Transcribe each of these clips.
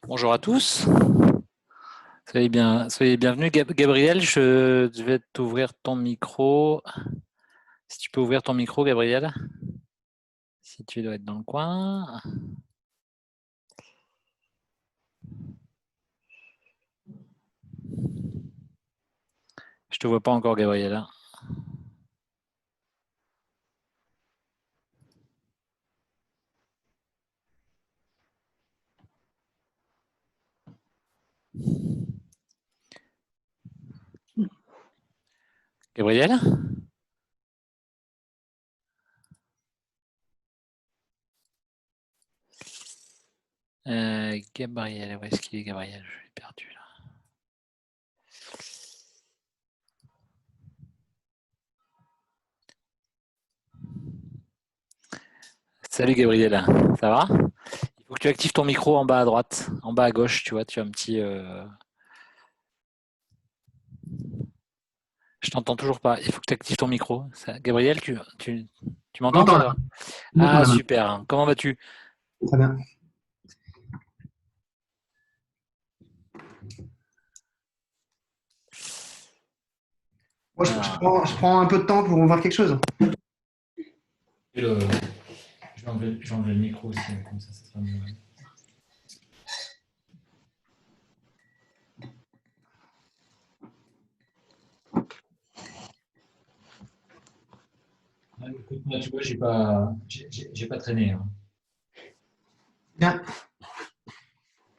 Bonjour à tous, soyez bienvenus. Gabriel, je vais t'ouvrir ton micro. Si tu peux ouvrir ton micro, Gabriel, si tu dois être dans le coin. Je te vois pas encore, Gabriel. Gabriel? Gabriel, où est-ce qu'il est, Gabriel? Je l'ai perdu là. Salut Gabriel, ça va? Il faut que tu actives ton micro en bas à droite, en bas à gauche, tu vois, tu as un petit... Je t'entends toujours pas, il faut que tu actives ton micro. Gabriel, tu m'entends J'entends là. toi? J'entends Ah là. super, comment vas-tu? Très bien. Moi, Alors, je prends un peu de temps pour voir quelque chose. je vais enlever le micro aussi, comme ça sera mieux. Ouais, écoute, moi, tu vois, j'ai pas traîné. Hein. Bien.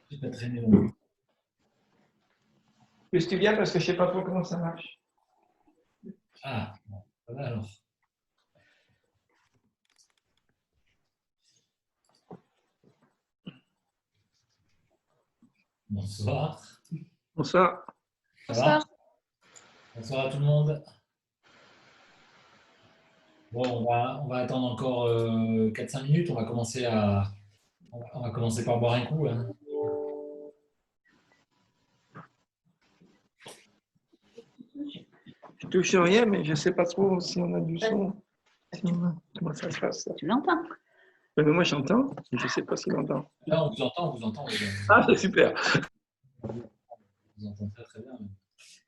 J'ai pas traîné non plus. Je suis bien parce que je sais pas trop comment ça marche. Ah, bon, ça va alors. Bonsoir. Bonsoir. Ça va? Bonsoir à tout le monde. Bon, on va attendre encore 4-5 minutes. On va commencer par boire un coup. Hein. Je touche rien, mais je sais pas trop si on a du son. Comment ça se passe ça? Tu l'entends? Mais moi j'entends, mais je sais pas s'il entend. Là, on vous entend, on vous entend. Ah, c'est super. On vous entend très très bien.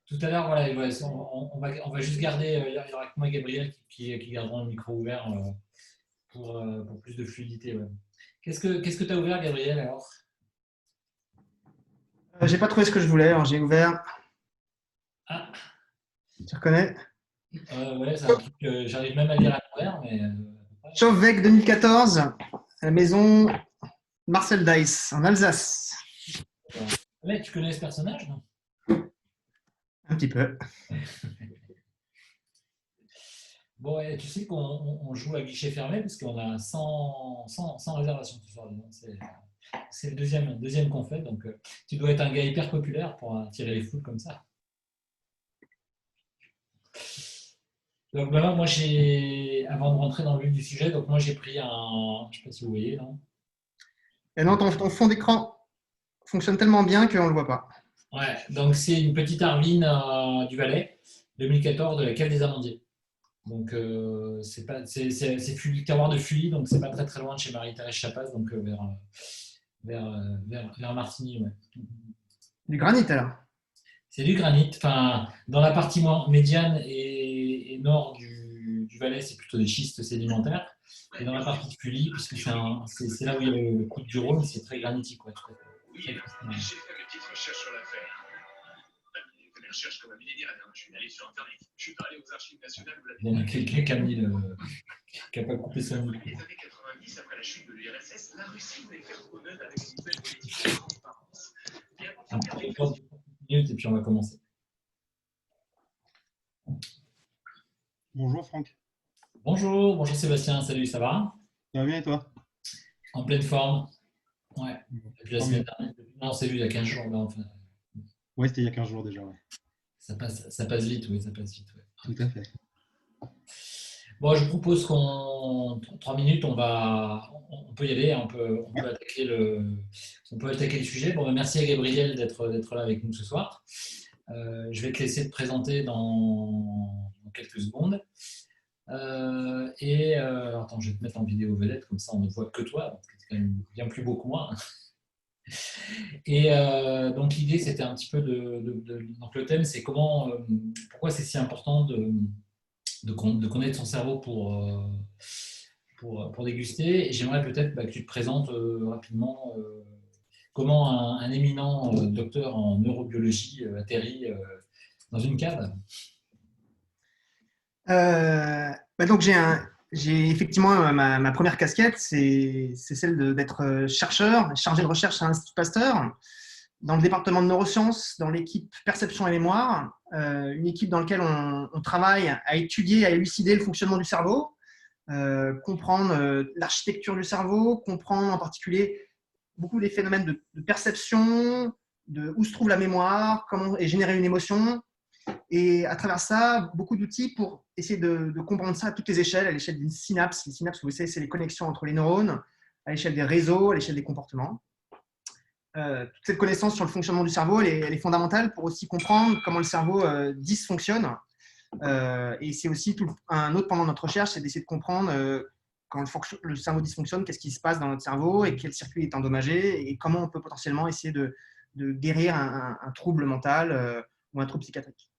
Tout à l'heure, voilà, ouais, on va juste garder, il y aura que moi et Gabriel qui garderont le micro ouvert pour plus de fluidité. Ouais. Qu'est-ce que tu as ouvert, Gabriel, alors? J'ai pas trouvé ce que je voulais, alors j'ai ouvert. Ah, Tu reconnais? ouais, c'est un truc que j'arrive même à lire à l'envers, mais. Chauvebec 2014, à la maison Marcel Dice, en Alsace. Ouais, tu connais ce personnage, non? Un petit peu. Bon, ouais, tu sais qu'on joue à guichet fermé parce qu'on a 100 réservations ce soir. C'est le deuxième qu'on fait, donc tu dois être un gars hyper populaire pour attirer les foules comme ça. Donc voilà, moi avant de rentrer dans le vif du sujet, donc moi j'ai pris je sais pas si vous voyez là. Et non, ton fond d'écran fonctionne tellement bien qu'on ne le voit pas. Ouais, donc c'est une petite Arvine du Valais 2014 de la Cave des Amandiers. Donc c'est terroir de Fully, donc c'est pas très très loin de chez Marie-Thérèse Chapas, donc vers Martigny. Ouais. Du granit alors. C'est du granit. Enfin, dans la partie médiane et nord du Valais, c'est plutôt des schistes sédimentaires. Et dans la partie de Fully, puisque c'est là où il y a le coude du Rhône, c'est très granitique. Ouais, tout à fait. Oui, j'ai fait une petite recherche sur l'affaire. J'ai fait des recherches comme un millénaire, je suis allé sur Internet. Je suis pas allé aux archives nationales où la Bon, bah, quelqu'un qui n'a pas coupé son micro. Dans les années 90, après la chute de l'URSS, la Russie voulait faire honneur avec une nouvelle politique de transparence. Un petit peu de minutes et puis on va commencer. Bonjour Franck, Bonjour Sébastien, salut, ça va? ça va bien et toi? En pleine forme. Ouais. Depuis la Tant semaine mieux. dernière. Non, on s'est vu il y a 15 jours. Là, enfin, Ouais, c'était il y a 15 jours déjà, ouais. ça passe vite, oui, ça passe vite. Ouais. Tout à fait. Bon, je propose qu'on 3 minutes, on peut y aller, on peut attaquer le sujet. Bon, ben, merci à Gabriel d'être là avec nous ce soir. Je vais te laisser te présenter dans quelques secondes. Alors, attends, je vais te mettre en vidéo vedette, comme ça on ne voit que toi, parce que tu es quand même bien plus beau que moi. Et donc l'idée, c'était un petit peu donc le thème, c'est pourquoi c'est si important de connaître son cerveau pour déguster. Et j'aimerais peut-être que tu te présentes rapidement comment un éminent docteur en neurobiologie atterrit dans une cave. Donc j'ai effectivement ma première casquette, c'est celle d'être chercheur, chargé de recherche à l'Institut Pasteur, dans le département de neurosciences, dans l'équipe perception et mémoire, une équipe dans laquelle on travaille à étudier, à élucider le fonctionnement du cerveau, comprendre l'architecture du cerveau, comprendre en particulier beaucoup des phénomènes de perception, de où se trouve la mémoire, comment est générer une émotion. Et à travers ça, beaucoup d'outils pour essayer de comprendre ça à toutes les échelles, à l'échelle d'une synapse. Les synapses, vous savez, c'est les connexions entre les neurones, à l'échelle des réseaux, à l'échelle des comportements. Toute cette connaissance sur le fonctionnement du cerveau, elle est fondamentale pour aussi comprendre comment le cerveau dysfonctionne. Et c'est aussi un autre pendant de notre recherche, c'est d'essayer de comprendre quand le cerveau dysfonctionne, qu'est-ce qui se passe dans notre cerveau et quel circuit est endommagé et comment on peut potentiellement essayer de guérir un trouble mental ou un trouble psychiatrique.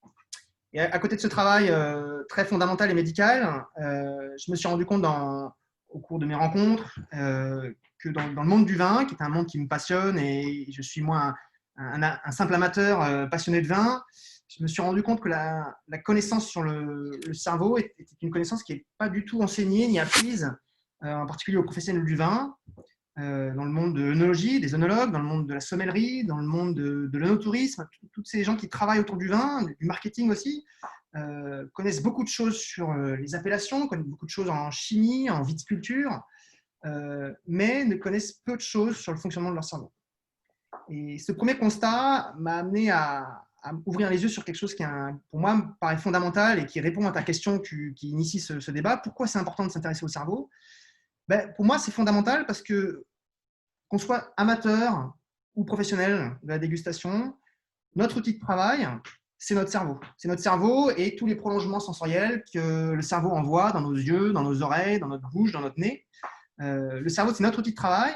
Et à côté de ce travail très fondamental et médical, je me suis rendu compte au cours de mes rencontres que dans le monde du vin, qui est un monde qui me passionne et je suis moi un simple amateur passionné de vin, je me suis rendu compte que la connaissance sur le cerveau était une connaissance qui n'est pas du tout enseignée ni apprise, en particulier aux professionnels du vin, dans le monde de l'œnologie, des œnologues, dans le monde de la sommellerie, dans le monde de l'œnotourisme. Tous ces gens qui travaillent autour du vin, du marketing aussi, connaissent beaucoup de choses sur les appellations, connaissent beaucoup de choses en chimie, en viticulture, mais ne connaissent peu de choses sur le fonctionnement de leur cerveau. Et ce premier constat m'a amené à ouvrir les yeux sur quelque chose qui, pour moi, me paraît fondamental et qui répond à ta question qui initie ce débat. Pourquoi c'est important de s'intéresser au cerveau ? Pour moi, c'est fondamental parce que, qu'on soit amateur ou professionnel de la dégustation, notre outil de travail, c'est notre cerveau. C'est notre cerveau et tous les prolongements sensoriels que le cerveau envoie dans nos yeux, dans nos oreilles, dans notre bouche, dans notre nez. Le cerveau, c'est notre outil de travail.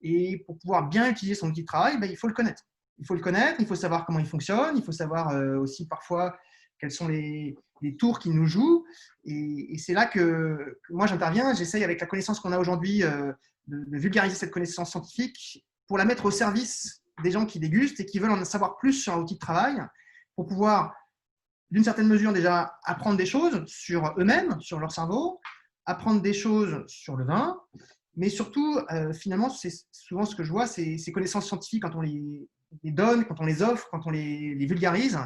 Et pour pouvoir bien utiliser son outil de travail, il faut le connaître. Il faut le connaître, il faut savoir comment il fonctionne, il faut savoir aussi parfois quels sont les tours qu'il nous joue. Et c'est là que moi j'interviens. J'essaye avec la connaissance qu'on a aujourd'hui de vulgariser cette connaissance scientifique pour la mettre au service des gens qui dégustent et qui veulent en savoir plus sur l'outil de travail pour pouvoir, d'une certaine mesure déjà, apprendre des choses sur eux-mêmes, sur leur cerveau, apprendre des choses sur le vin, mais surtout, finalement, c'est souvent ce que je vois, ces connaissances scientifiques, quand on les donne, quand on les offre, quand on les vulgarise,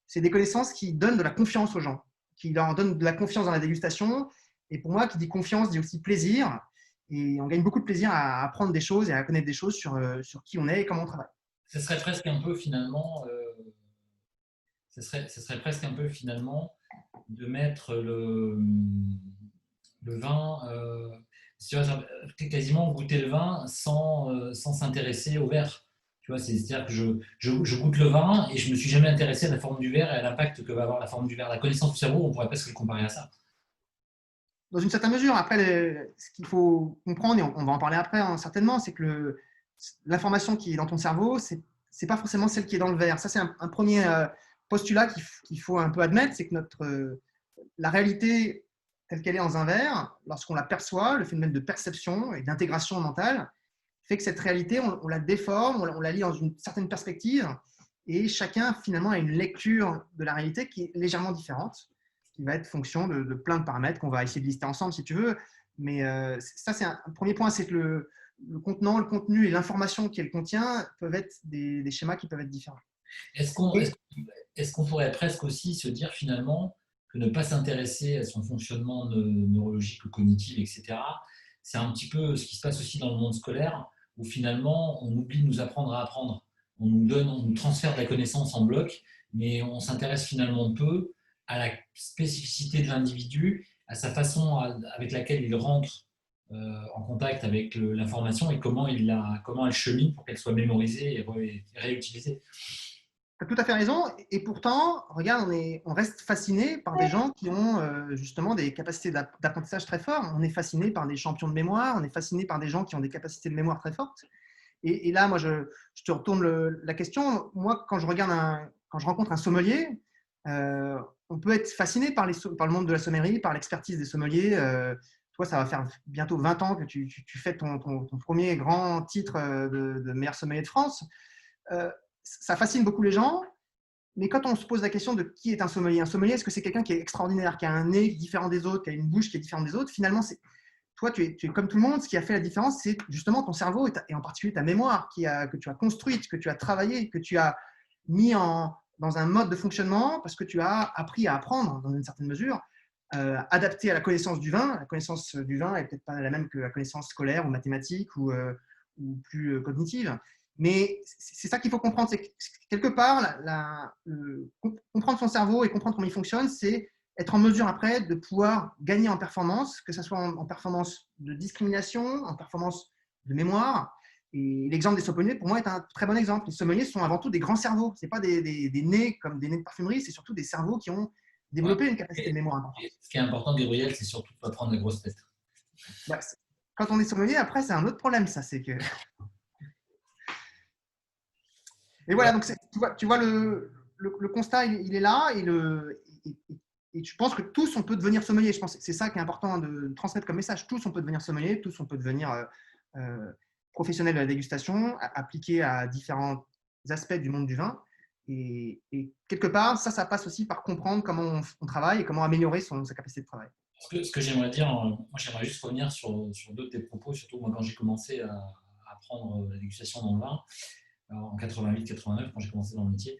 c'est des connaissances qui donnent de la confiance aux gens, qui leur donnent de la confiance dans la dégustation. Et pour moi, qui dit confiance, dit aussi plaisir. Et on gagne beaucoup de plaisir à apprendre des choses et à connaître des choses sur qui on est et comment on travaille. Ce serait presque un peu finalement, ce serait presque un peu finalement de mettre le vin, quasiment goûter le vin sans s'intéresser au verre. Tu vois, c'est-à-dire que je goûte le vin et je ne me suis jamais intéressé à la forme du verre et à l'impact que va avoir la forme du verre. La connaissance du cerveau, on pourrait presque le comparer à ça. Dans une certaine mesure, après, ce qu'il faut comprendre, et on va en parler après certainement, c'est que l'information qui est dans ton cerveau, ce n'est pas forcément celle qui est dans le verre. Ça, c'est un premier postulat qu'il faut un peu admettre, c'est que la réalité telle qu'elle est dans un verre, lorsqu'on la perçoit, le phénomène de perception et d'intégration mentale, fait que cette réalité, on la déforme, on la lit dans une certaine perspective, et chacun finalement a une lecture de la réalité qui est légèrement différente, qui va être fonction de plein de paramètres qu'on va essayer de lister ensemble si tu veux. Mais ça, c'est un premier point, c'est que le contenant, le contenu et l'information qu'elle contient peuvent être des schémas qui peuvent être différents. Est-ce qu'on pourrait presque aussi se dire finalement que ne pas s'intéresser à son fonctionnement neurologique ou cognitif, etc., c'est un petit peu ce qui se passe aussi dans le monde scolaire, où finalement, on oublie de nous apprendre à apprendre. On nous transfère de la connaissance en bloc, mais on s'intéresse finalement peu à la spécificité de l'individu, à sa façon avec laquelle il rentre en contact avec l'information et comment elle chemine pour qu'elle soit mémorisée et réutilisée. Tu as tout à fait raison. Et pourtant, regarde, on reste fasciné par des gens qui ont justement des capacités d'apprentissage très fortes. On est fasciné par des champions de mémoire, on est fasciné par des gens qui ont des capacités de mémoire très fortes. Et là, moi, je te retourne la question. Moi, quand je rencontre un sommelier, on peut être fasciné par le monde de la sommellerie, par l'expertise des sommeliers. Toi, ça va faire bientôt 20 ans que tu fais ton premier grand titre de meilleur sommelier de France. Ça fascine beaucoup les gens. Mais quand on se pose la question de qui est un sommelier, est-ce que c'est quelqu'un qui est extraordinaire, qui a un nez différent des autres, qui a une bouche qui est différente des autres? Finalement, toi, tu es comme tout le monde. Ce qui a fait la différence, c'est justement ton cerveau et en particulier ta mémoire que tu as construite, que tu as travaillée, que tu as mis dans un mode de fonctionnement parce que tu as appris à apprendre dans une certaine mesure, adapté à la connaissance du vin. La connaissance du vin n'est peut-être pas la même que la connaissance scolaire ou mathématique ou plus cognitive. Mais c'est ça qu'il faut comprendre. C'est que, quelque part, comprendre son cerveau et comprendre comment il fonctionne, c'est être en mesure après de pouvoir gagner en performance, que ce soit en performance de discrimination, en performance de mémoire. Et l'exemple des sommeliers, pour moi, est un très bon exemple. Les sommeliers sont avant tout des grands cerveaux. Ce n'est pas des nez comme des nez de parfumerie, c'est surtout des cerveaux qui ont développé une capacité de mémoire importante. Ce qui est important, Gabriel, c'est surtout de ne pas prendre de grosses têtes. Bah, quand on est sommelier, après, c'est un autre problème, ça. C'est que... Et voilà, donc tu vois le constat, il est là, et je pense que tous, on peut devenir sommelier. Je pense que c'est ça qui est important de transmettre comme message. Tous, on peut devenir sommelier, tous, on peut devenir professionnel de la dégustation, appliqué à différents aspects du monde du vin. Et quelque part, ça passe aussi par comprendre comment on travaille et comment améliorer sa capacité de travail. Ce que j'aimerais dire, moi j'aimerais juste revenir sur d'autres des propos, surtout moi quand j'ai commencé à apprendre la dégustation dans le vin, en 88-89, quand j'ai commencé dans le métier,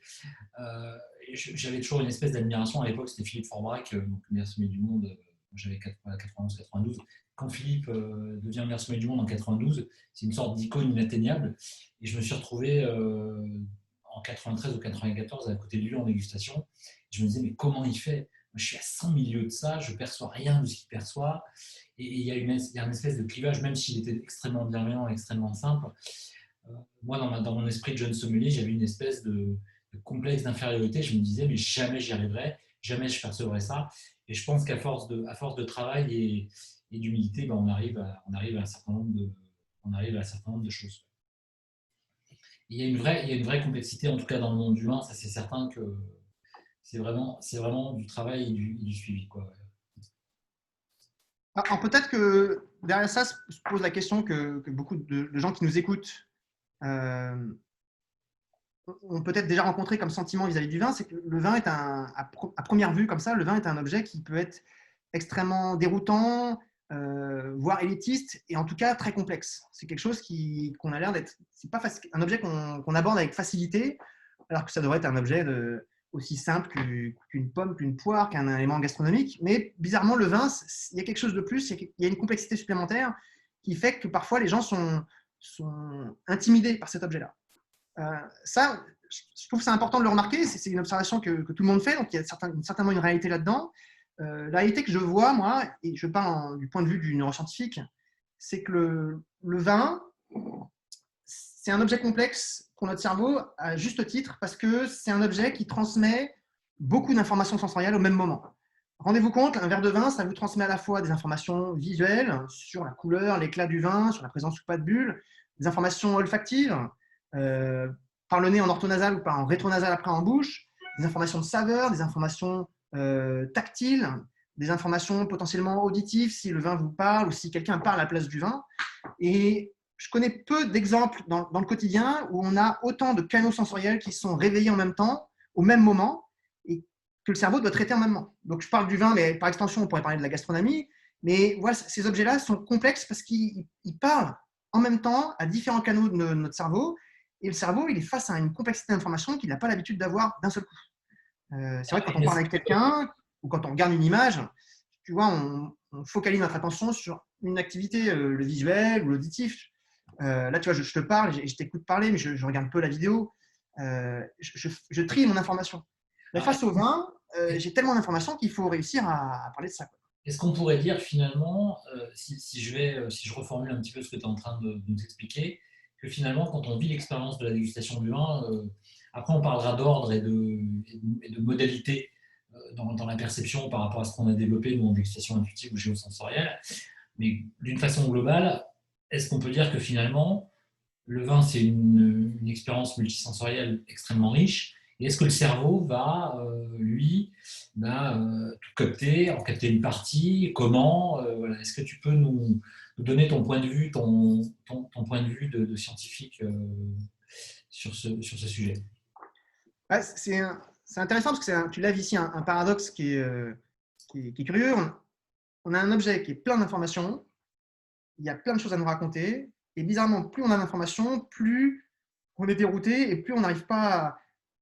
j'avais toujours une espèce d'admiration. À l'époque, c'était Philippe Forbrac, donc meilleur sommelier du monde, j'avais 91-92. Quand Philippe devient meilleur sommelier du monde en 92, c'est une sorte d'icône inatteignable. Et je me suis retrouvé en 93 ou 94 à côté de lui en dégustation. Et je me disais, mais comment il fait? Je suis à 100 milieux de ça, je ne perçois rien de ce qu'il perçoit. Et il y a une espèce de clivage, même s'il était extrêmement bienveillant, extrêmement simple. Moi, dans mon esprit de jeune sommelier, j'avais une espèce de complexe d'infériorité. Je me disais, mais jamais j'y arriverai, jamais je percevrai ça. Et je pense qu'à force de travail et d'humilité, on arrive à un certain nombre de choses. Il y a une vraie complexité, en tout cas dans le monde du vin, ça c'est certain que c'est vraiment du travail et du suivi, quoi. Alors peut-être que derrière ça se pose la question que beaucoup de gens qui nous écoutent ont peut-être déjà rencontré comme sentiment vis-à-vis du vin, c'est que le vin est à première vue comme ça, le vin est un objet qui peut être extrêmement déroutant, voire élitiste, et en tout cas très complexe. C'est quelque chose qu'on a l'air d'être, c'est pas un objet qu'on aborde avec facilité, alors que ça devrait être un objet aussi simple qu'une pomme, qu'une poire, qu'un élément gastronomique. Mais bizarrement, le vin, il y a quelque chose de plus, il y a une complexité supplémentaire qui fait que parfois les gens sont intimidés par cet objet-là. Ça, je trouve que c'est important de le remarquer, c'est une observation que tout le monde fait, donc il y a certainement une réalité là-dedans. La réalité que je vois, moi, et je parle du point de vue du neuroscientifique, c'est que le vin, c'est un objet complexe pour notre cerveau à juste titre, parce que c'est un objet qui transmet beaucoup d'informations sensorielles au même moment. Rendez-vous compte, un verre de vin, ça vous transmet à la fois des informations visuelles sur la couleur, l'éclat du vin, sur la présence ou pas de bulles, des informations olfactives, par le nez en orthonasal ou par en rétronasal après en bouche, des informations de saveur, des informations tactiles, des informations potentiellement auditives si le vin vous parle ou si quelqu'un parle à la place du vin. Et je connais peu d'exemples dans le quotidien où on a autant de canaux sensoriels qui sont réveillés en même temps, au même moment, et que le cerveau doit traiter en même temps. Donc je parle du vin, mais par extension, on pourrait parler de la gastronomie. Mais voilà, ces objets-là sont complexes parce qu'ils parlent en même temps à différents canaux de notre cerveau. Et le cerveau, il est face à une complexité d'informations qu'il n'a pas l'habitude d'avoir d'un seul coup. C'est vrai que quand on parle avec quelqu'un ou quand on regarde une image, tu vois, on focalise notre attention sur une activité, le visuel ou l'auditif. Là, tu vois, je te parle, je t'écoute parler, mais je regarde peu la vidéo. Je trie mon information. Mais face au vin, j'ai tellement d'informations qu'il faut réussir à parler de ça. Est-ce qu'on pourrait dire finalement, si je reformule un petit peu ce que tu es en train de nous expliquer, que finalement, quand on vit l'expérience de la dégustation du vin, après on parlera d'ordre et de modalité dans la perception par rapport à ce qu'on a développé nous en dégustation intuitive ou géosensorielle, mais d'une façon globale, est-ce qu'on peut dire que finalement, le vin, c'est une expérience multisensorielle extrêmement riche. Et est-ce que le cerveau va, lui, en capter une partie? Comment? Voilà. Est-ce que tu peux nous donner ton point de vue, ton point de vue de scientifique sur ce sujet? Ouais, c'est intéressant parce que tu lèves ici un paradoxe qui est curieux. On a un objet qui est plein d'informations, il y a plein de choses à nous raconter, et bizarrement, plus on a d'informations, plus on est dérouté et plus on n'arrive pas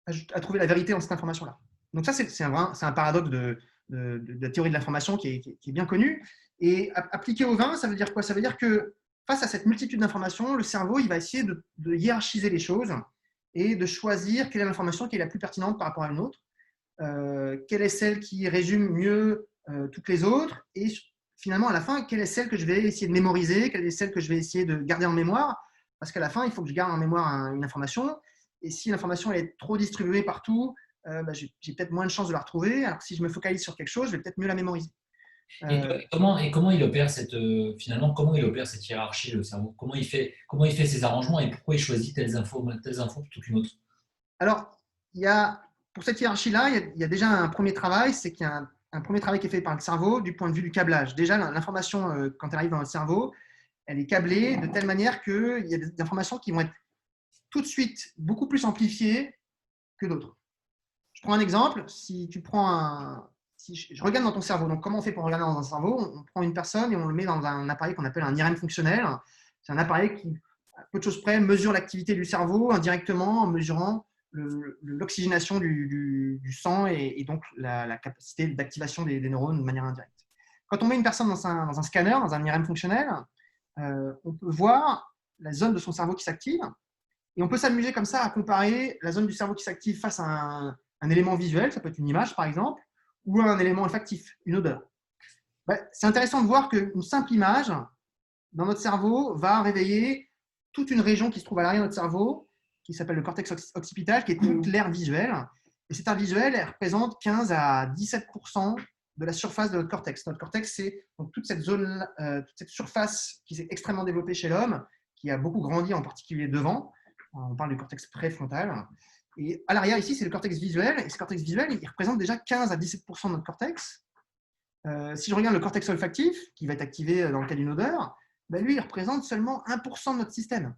à trouver la vérité dans cette information-là. Donc ça, c'est un paradoxe de la théorie de l'information qui est bien connu. Et appliqué au vin, ça veut dire quoi? Ça veut dire que face à cette multitude d'informations, le cerveau il va essayer de hiérarchiser les choses et de choisir quelle est l'information qui est la plus pertinente par rapport à une autre, quelle est celle qui résume mieux toutes les autres, et finalement, à la fin, quelle est celle que je vais essayer de mémoriser, quelle est celle que je vais essayer de garder en mémoire, parce qu'à la fin, il faut que je garde en mémoire une information, et si l'information est trop distribuée partout, j'ai peut-être moins de chances de la retrouver, alors que si je me focalise sur quelque chose, je vais peut-être mieux la mémoriser. Comment il opère finalement, comment il opère cette hiérarchie, le cerveau? Comment il fait ses arrangements et pourquoi il choisit telles infos plutôt qu'une autre? Alors, pour cette hiérarchie-là, il y a déjà un premier travail, c'est qu'il y a un premier travail qui est fait par le cerveau du point de vue du câblage. Déjà, l'information, quand elle arrive dans le cerveau, elle est câblée de telle manière qu'il y a des informations qui vont être tout de suite beaucoup plus amplifiées que d'autres. Je prends un exemple. Si je regarde dans ton cerveau, donc comment on fait pour regarder dans un cerveau? On prend une personne et on le met dans un appareil qu'on appelle un IRM fonctionnel. C'est un appareil qui, à peu de choses près, mesure l'activité du cerveau indirectement en mesurant l'oxygénation du sang et donc la capacité d'activation des neurones de manière indirecte. Quand on met une personne dans un scanner, dans un IRM fonctionnel, on peut voir la zone de son cerveau qui s'active et on peut s'amuser comme ça à comparer la zone du cerveau qui s'active face à un élément visuel, ça peut être une image par exemple, ou un élément olfactif, une odeur. C'est intéressant de voir qu'une simple image dans notre cerveau va réveiller toute une région qui se trouve à l'arrière de notre cerveau, qui s'appelle le cortex occipital, qui est toute l'aire visuelle. Et cette aire visuelle, elle représente 15 à 17% de la surface de notre cortex. Notre cortex, c'est donc toute cette zone, toute cette surface qui s'est extrêmement développée chez l'homme, qui a beaucoup grandi, en particulier devant. On parle du cortex préfrontal. Et à l'arrière, ici, c'est le cortex visuel. Et ce cortex visuel, il représente déjà 15 à 17% de notre cortex. Si je regarde le cortex olfactif, qui va être activé dans le cas d'une odeur, lui, il représente seulement 1% de notre système.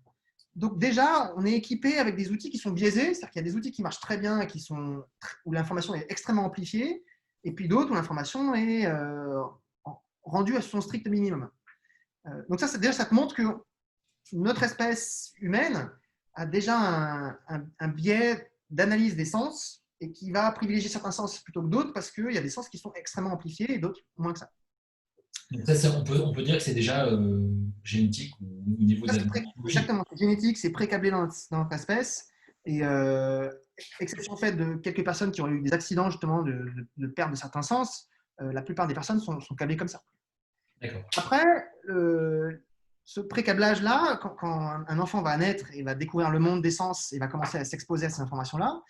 Donc déjà, on est équipé avec des outils qui sont biaisés, c'est-à-dire qu'il y a des outils qui marchent très bien et où l'information est extrêmement amplifiée, et puis d'autres où l'information est rendue à son strict minimum. Donc ça te montre que notre espèce humaine a déjà un biais d'analyse des sens et qui va privilégier certains sens plutôt que d'autres parce qu'il y a des sens qui sont extrêmement amplifiés et d'autres moins que ça. Donc ça, on peut dire que c'est déjà génétique ou au niveau de la Exactement, c'est génétique, c'est pré-câblé dans notre espèce. Et exception faite de quelques personnes qui ont eu des accidents justement de perte de certains sens, la plupart des personnes sont câblées comme ça. Après, ce pré-câblage-là, quand un enfant va naître et va découvrir le monde des sens et va commencer à s'exposer à ces informations-là,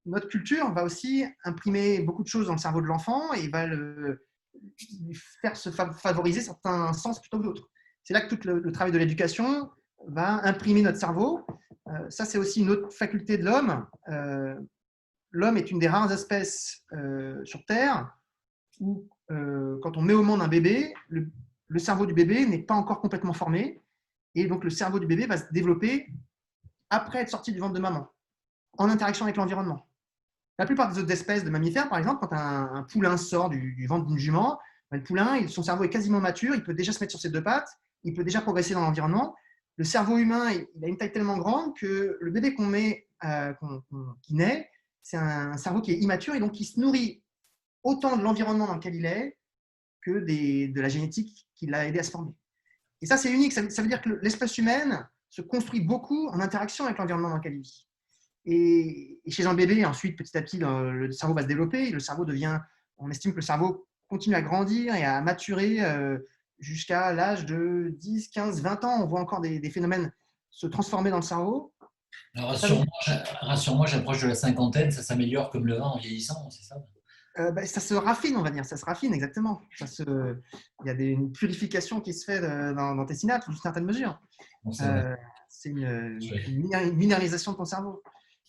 notre culture va aussi imprimer beaucoup de choses dans le cerveau de l'enfant et va lui faire se favoriser certains sens plutôt que d'autres. C'est là que tout le travail de l'éducation va imprimer notre cerveau. Ça, c'est aussi une autre faculté de l'homme. L'homme est une des rares espèces sur Terre où, quand on met au monde un bébé, le cerveau du bébé n'est pas encore complètement formé. Et donc, le cerveau du bébé va se développer après être sorti du ventre de maman, en interaction avec l'environnement. La plupart des autres espèces de mammifères, par exemple, quand un poulain sort du ventre d'une jument, le poulain, son cerveau est quasiment mature, il peut déjà se mettre sur ses deux pattes, il peut déjà progresser dans l'environnement. Le cerveau humain, il a une taille tellement grande que le bébé qui naît, c'est un cerveau qui est immature et donc qui se nourrit autant de l'environnement dans lequel il est que de la génétique qui l'a aidé à se former. Et ça, c'est unique. Ça veut dire que l'espèce humaine se construit beaucoup en interaction avec l'environnement dans lequel il vit. Et chez un bébé, ensuite, petit à petit, le cerveau va se développer. On estime que le cerveau continue à grandir et à maturer jusqu'à l'âge de 10, 15, 20 ans. On voit encore des phénomènes se transformer dans le cerveau. Alors, rassure-moi, j'approche de la cinquantaine, ça s'améliore comme le vin en vieillissant, c'est ça? Ça se raffine, on va dire. Ça se raffine, exactement. Il y a une purification qui se fait dans tes synapses, d'une certaine mesure. Bon, c'est vrai. C'est une minéralisation de ton cerveau.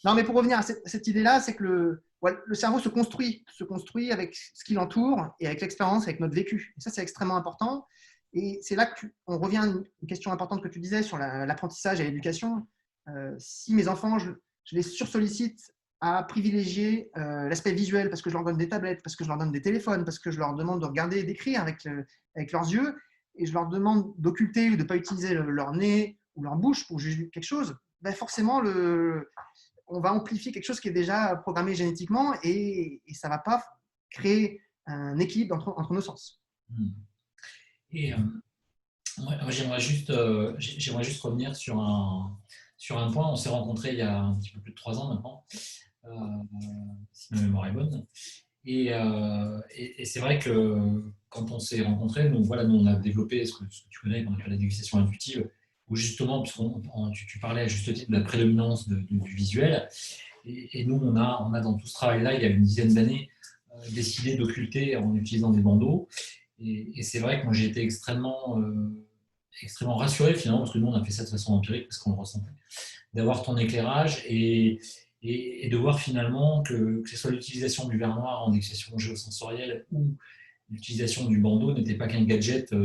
Non, mais pour revenir à cette idée-là, c'est que le cerveau se construit avec ce qui l'entoure et avec l'expérience, avec notre vécu. Et ça, c'est extrêmement important. Et c'est là qu'on revient à une question importante que tu disais sur l'apprentissage et l'éducation. Si mes enfants, je les sursollicite à privilégier l'aspect visuel parce que je leur donne des tablettes, parce que je leur donne des téléphones, parce que je leur demande de regarder et d'écrire avec leurs yeux, et je leur demande d'occulter ou de ne pas utiliser leur nez ou leur bouche pour juger quelque chose, ben forcément, on va amplifier quelque chose qui est déjà programmé génétiquement et ça ne va pas créer un équilibre entre nos sens. Et moi, j'aimerais juste revenir sur un point. On s'est rencontrés il y a un petit peu plus de 3 ans maintenant, si ma mémoire est bonne. Et c'est vrai que quand on s'est rencontrés, nous, on a développé ce que tu connais, qu'on appelle la dégustation intuitive, où justement, tu parlais à juste titre de la prédominance du visuel. Et nous, on a dans tout ce travail-là, il y a une dizaine d'années, décidé d'occulter en utilisant des bandeaux. Et c'est vrai que moi, j'ai été extrêmement rassuré finalement, parce que nous, on a fait ça de façon empirique, parce qu'on le ressentait, d'avoir ton éclairage et de voir finalement que ce soit l'utilisation du verre noir en dégustation géosensorielle ou l'utilisation du bandeau n'était pas qu'un gadget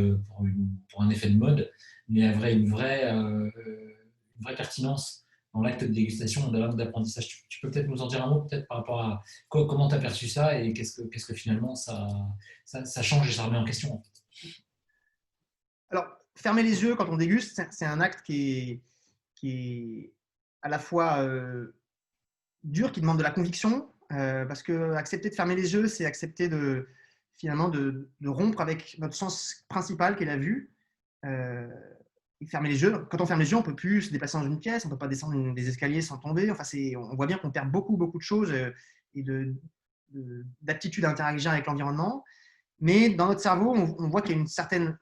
pour un effet de mode, mais avait une vraie pertinence dans l'acte de dégustation et dans l'acte d'apprentissage. Tu peux peut-être nous en dire un mot peut-être par rapport à comment tu as perçu ça et qu'est-ce que finalement ça change et ça remet en question. Alors, fermer les yeux quand on déguste, c'est un acte qui est à la fois dur, qui demande de la conviction, parce que accepter de fermer les yeux, c'est accepter finalement de rompre avec notre sens principal qui est la vue. Et fermer les yeux. Quand on ferme les yeux, on ne peut plus se déplacer dans une pièce, on ne peut pas descendre des escaliers sans tomber. Enfin, on voit bien qu'on perd beaucoup de choses et d'aptitude à interagir avec l'environnement. Mais dans notre cerveau, on voit qu'il y a une certaine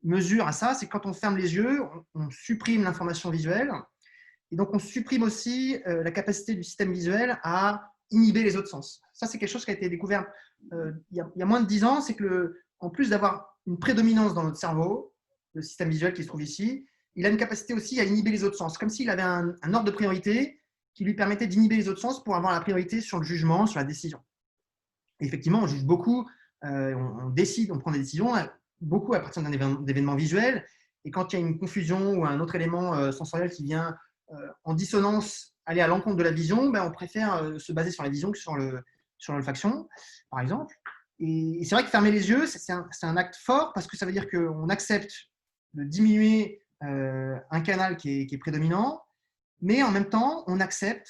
mesure à ça. C'est quand on ferme les yeux, on supprime l'information visuelle. Et donc, on supprime aussi la capacité du système visuel à inhiber les autres sens. Ça, c'est quelque chose qui a été découvert il y a moins de 10 ans. C'est qu'en plus d'avoir une prédominance dans notre cerveau, le système visuel qui se trouve ici, il a une capacité aussi à inhiber les autres sens, comme s'il avait un ordre de priorité qui lui permettait d'inhiber les autres sens pour avoir la priorité sur le jugement, sur la décision. Et effectivement, on juge beaucoup, on décide, on prend des décisions beaucoup à partir d'événements visuels. Et quand il y a une confusion ou un autre élément sensoriel qui vient en dissonance, aller à l'encontre de la vision, on préfère se baser sur la vision que sur l'olfaction, par exemple. Et c'est vrai que fermer les yeux, c'est un acte fort parce que ça veut dire qu'on accepte de diminuer un canal qui est prédominant, mais en même temps, on accepte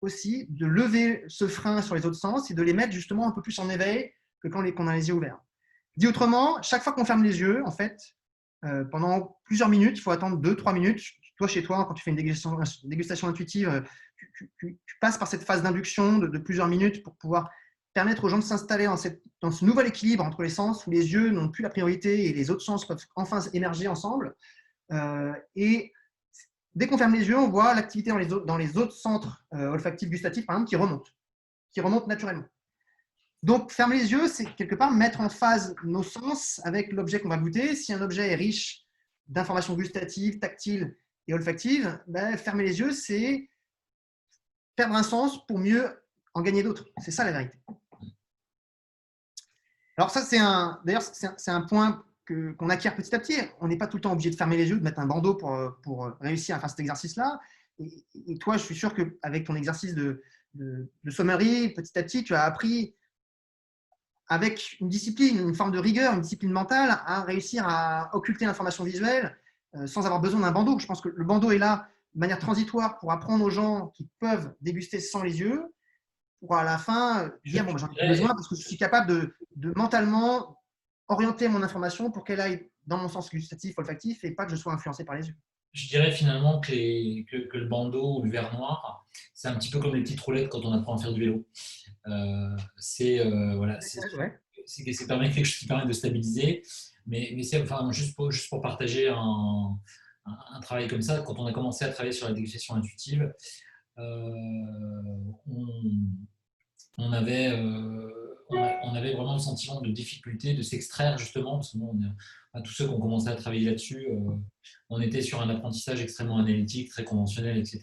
aussi de lever ce frein sur les autres sens et de les mettre justement un peu plus en éveil que quand on a les yeux ouverts. Dit autrement, chaque fois qu'on ferme les yeux, en fait, pendant plusieurs minutes, il faut attendre 2-3 minutes. Toi, chez toi, quand tu fais une dégustation intuitive, tu passes par cette phase d'induction de plusieurs minutes pour pouvoir permettre aux gens de s'installer dans ce nouvel équilibre entre les sens où les yeux n'ont plus la priorité et les autres sens peuvent enfin émerger ensemble. Et dès qu'on ferme les yeux, on voit l'activité dans les autres centres olfactifs, gustatifs, par exemple, qui remontent naturellement. Donc, fermer les yeux, c'est quelque part mettre en phase nos sens avec l'objet qu'on va goûter. Si un objet est riche d'informations gustatives, tactiles et olfactives, fermer les yeux, c'est perdre un sens pour mieux en gagner d'autres. C'est ça la vérité. Alors ça, c'est un point qu'on acquiert petit à petit. On n'est pas tout le temps obligé de fermer les yeux, de mettre un bandeau pour réussir à faire cet exercice-là. Et toi, je suis sûr qu'avec ton exercice de sommerie, petit à petit, tu as appris avec une discipline, une forme de rigueur, une discipline mentale, à réussir à occulter l'information visuelle sans avoir besoin d'un bandeau. Je pense que le bandeau est là de manière transitoire pour apprendre aux gens qui peuvent déguster sans les yeux, pour à la fin dire bon, j'en ai besoin parce que je suis capable de mentalement orienter mon information pour qu'elle aille dans mon sens gustatif, olfactif et pas que je sois influencé par les yeux. Je dirais finalement que le bandeau ou le verre noir, c'est un petit peu comme les petites roulettes quand on apprend à faire du vélo. C'est quelque chose qui permet de stabiliser, mais c'est juste pour partager un travail comme ça. Quand on a commencé à travailler sur la dégustation intuitive, on on avait, on avait vraiment le sentiment de difficulté de s'extraire justement, parce que nous, tous ceux qui ont commencé à travailler là-dessus, on était sur un apprentissage extrêmement analytique, très conventionnel, etc.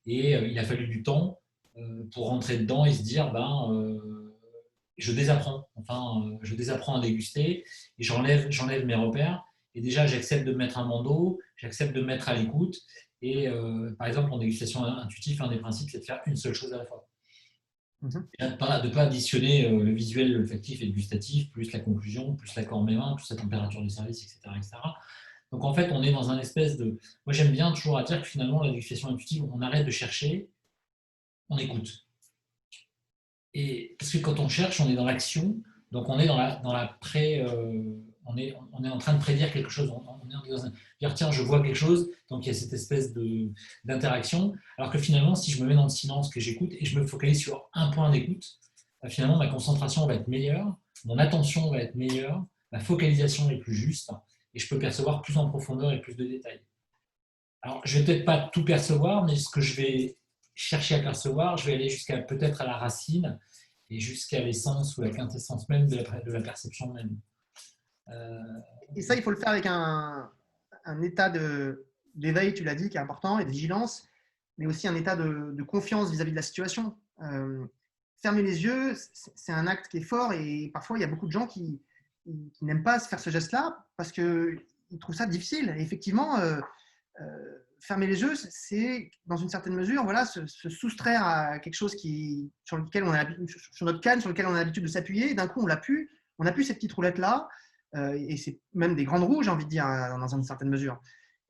Et il a fallu du temps pour rentrer dedans et se dire, je désapprends. Enfin, je désapprends à déguster et j'enlève mes repères. Et déjà, j'accepte de me mettre un bandeau, j'accepte de me mettre à l'écoute. Et par exemple, en dégustation intuitive, un des principes, c'est de faire une seule chose à la fois. De ne pas additionner le visuel, l'olfactif et le gustatif, plus la conclusion, plus l'accord mes-mains, plus la température du service, etc., etc. Donc en fait, on est dans un espèce de… Moi, j'aime bien toujours à dire que finalement, la dégustation intuitive, on arrête de chercher, on écoute. Et parce que quand on cherche, on est dans l'action, donc on est dans la pré… on est en train de prédire quelque chose. On est dans un… Dire, tiens, je vois quelque chose, donc il y a cette espèce d'interaction. Alors que finalement, si je me mets dans le silence, que j'écoute et je me focalise sur un point d'écoute, finalement, ma concentration va être meilleure, mon attention va être meilleure, ma focalisation est plus juste et je peux percevoir plus en profondeur et plus de détails. Alors, je ne vais peut-être pas tout percevoir, mais ce que je vais chercher à percevoir, je vais aller jusqu'à peut-être à la racine et jusqu'à l'essence ou la quintessence même de la perception même. Et ça, il faut le faire avec un état d'éveil, tu l'as dit, qui est important, et de vigilance, mais aussi un état de confiance vis-à-vis de la situation. Fermer les yeux, c'est un acte qui est fort, et parfois, il y a beaucoup de gens qui n'aiment pas faire ce geste-là parce qu'ils trouvent ça difficile. Et effectivement, fermer les yeux, c'est dans une certaine mesure, voilà, se soustraire à quelque chose sur notre canne, sur lequel on a l'habitude de s'appuyer, et d'un coup, on n'a plus ces petites roulettes-là. Et c'est même des grandes roues, j'ai envie de dire, dans une certaine mesure.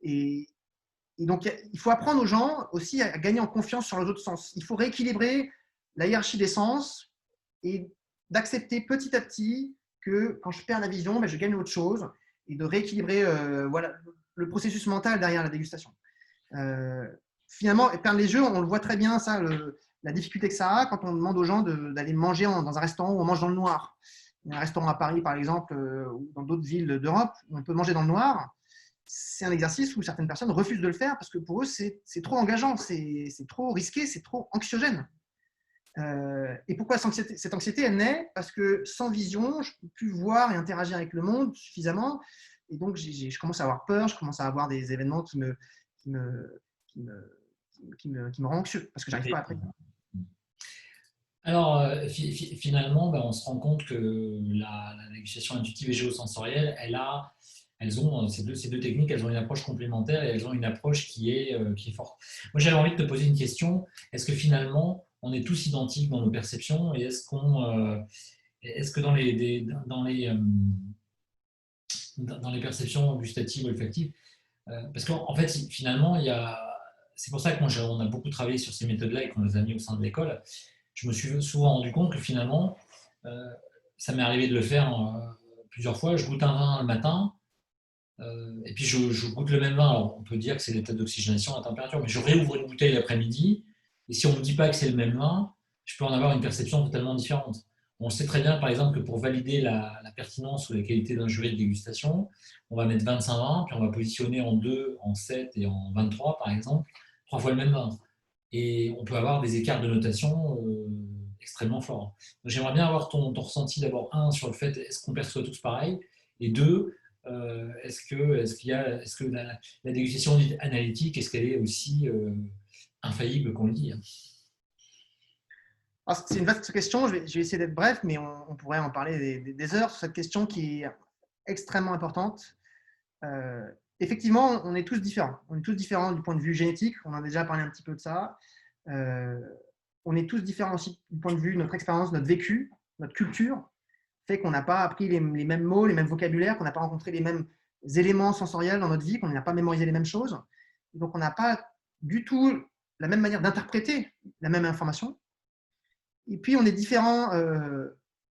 Et donc, il faut apprendre aux gens aussi à gagner en confiance sur les autres sens. Il faut rééquilibrer la hiérarchie des sens et d'accepter petit à petit que quand je perds la vision, je gagne autre chose et de rééquilibrer voilà, le processus mental derrière la dégustation. Finalement, perdre les yeux, on le voit très bien, ça, la difficulté que ça a quand on demande aux gens d'aller manger dans un restaurant où on mange dans le noir. Il y a un restaurant à Paris, par exemple, ou dans d'autres villes d'Europe, où on peut manger dans le noir. C'est un exercice où certaines personnes refusent de le faire parce que pour eux, c'est trop engageant, c'est trop risqué, c'est trop anxiogène. Et pourquoi cette anxiété, elle naît? Parce que sans vision, je ne peux plus voir et interagir avec le monde suffisamment. Et donc, je commence à avoir peur, je commence à avoir des événements qui me rend anxieux parce que je n'arrive pas à prévoir. Alors, finalement, on se rend compte que la dégustation intuitive et géosensorielle, elles ont ces deux techniques, elles ont une approche complémentaire et elles ont une approche qui est forte. Moi, j'avais envie de te poser une question. Est-ce que finalement, on est tous identiques dans nos perceptions et est-ce que dans les perceptions gustatives, olfactives, parce qu'en fait, finalement, c'est pour ça que on a beaucoup travaillé sur ces méthodes-là et qu'on les a mis au sein de l'école. Je me suis souvent rendu compte que finalement, ça m'est arrivé de le faire plusieurs fois. Je goûte un vin le matin et puis je goûte le même vin. Alors, on peut dire que c'est l'état d'oxygénation à température, mais je réouvre une bouteille l'après-midi et si on ne me dit pas que c'est le même vin, je peux en avoir une perception totalement différente. On sait très bien, par exemple, que pour valider la pertinence ou la qualité d'un jury de dégustation, on va mettre 25 vins, puis on va positionner en 2, en 7 et en 23, par exemple, 3 fois le même vin. Et on peut avoir des écarts de notation extrêmement forts. J'aimerais bien avoir ton ressenti d'abord, sur le fait, est-ce qu'on perçoit tous pareil? Et 2, est-ce que la dégustation dite analytique, est-ce qu'elle est aussi infaillible qu'on le dit? C'est une vaste question, je vais essayer d'être bref, mais on pourrait en parler des heures sur cette question qui est extrêmement importante. Effectivement, on est tous différents. On est tous différents du point de vue génétique, on a déjà parlé un petit peu de ça. On est tous différents aussi du point de vue de notre expérience, notre vécu, notre culture, fait qu'on n'a pas appris les mêmes mots, les mêmes vocabulaires, qu'on n'a pas rencontré les mêmes éléments sensoriels dans notre vie, qu'on n'a pas mémorisé les mêmes choses. Donc, on n'a pas du tout la même manière d'interpréter la même information. Et puis, on est différents.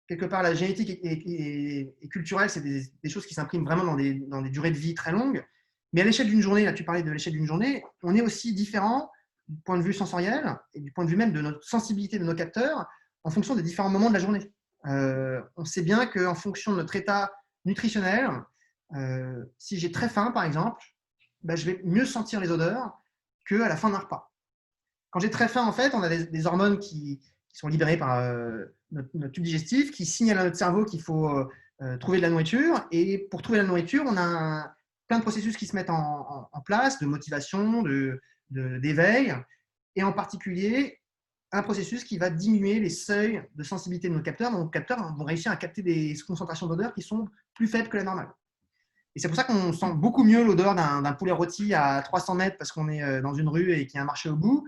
Quelque part, la génétique et culturelle, c'est des choses qui s'impriment vraiment dans des durées de vie très longues. Mais à l'échelle d'une journée, là tu parlais de l'échelle d'une journée, on est aussi différent du point de vue sensoriel et du point de vue même de notre sensibilité de nos capteurs en fonction des différents moments de la journée. On sait bien qu'en fonction de notre état nutritionnel, si j'ai très faim par exemple, je vais mieux sentir les odeurs qu'à la fin d'un repas. Quand j'ai très faim, en fait, on a des hormones qui qui sont libérés par notre tube digestif, qui signalent à notre cerveau qu'il faut trouver de la nourriture. Et pour trouver de la nourriture, on a plein de processus qui se mettent en place, de motivation, d'éveil, et en particulier un processus qui va diminuer les seuils de sensibilité de nos capteurs. Donc, nos capteurs vont réussir à capter des concentrations d'odeur qui sont plus faibles que la normale. Et c'est pour ça qu'on sent beaucoup mieux l'odeur d'un poulet rôti à 300 mètres parce qu'on est dans une rue et qu'il y a un marché au bout,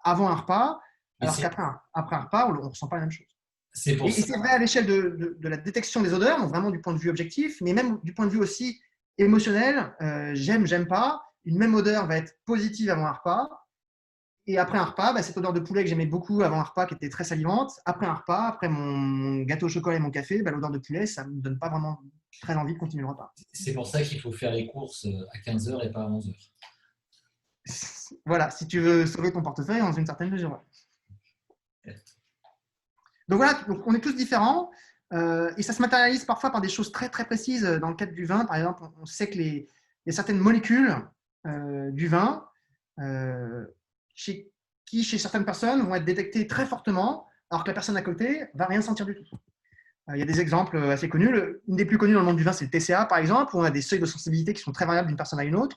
avant un repas, alors qu'après un repas, on ne ressent pas la même chose. Et c'est vrai à l'échelle de la détection des odeurs, donc vraiment du point de vue objectif, mais même du point de vue aussi émotionnel, j'aime pas. Une même odeur va être positive avant un repas. Et après un repas, cette odeur de poulet que j'aimais beaucoup avant un repas qui était très salivante, après un repas, après mon gâteau au chocolat et mon café, l'odeur de poulet, ça ne me donne pas vraiment très envie de continuer le repas. C'est pour ça qu'il faut faire les courses à 15h et pas à 11h. Voilà, si tu veux sauver ton portefeuille dans une certaine mesure. Donc voilà, donc on est tous différents et ça se matérialise parfois par des choses très très précises. Dans le cadre du vin, par exemple, on sait qu'il y a certaines molécules du vin qui, chez certaines personnes, vont être détectées très fortement, alors que la personne à côté ne va rien sentir du tout. Il y a des exemples assez connus. Une des plus connues dans le monde du vin, c'est le TCA, par exemple, où on a des seuils de sensibilité qui sont très variables d'une personne à une autre.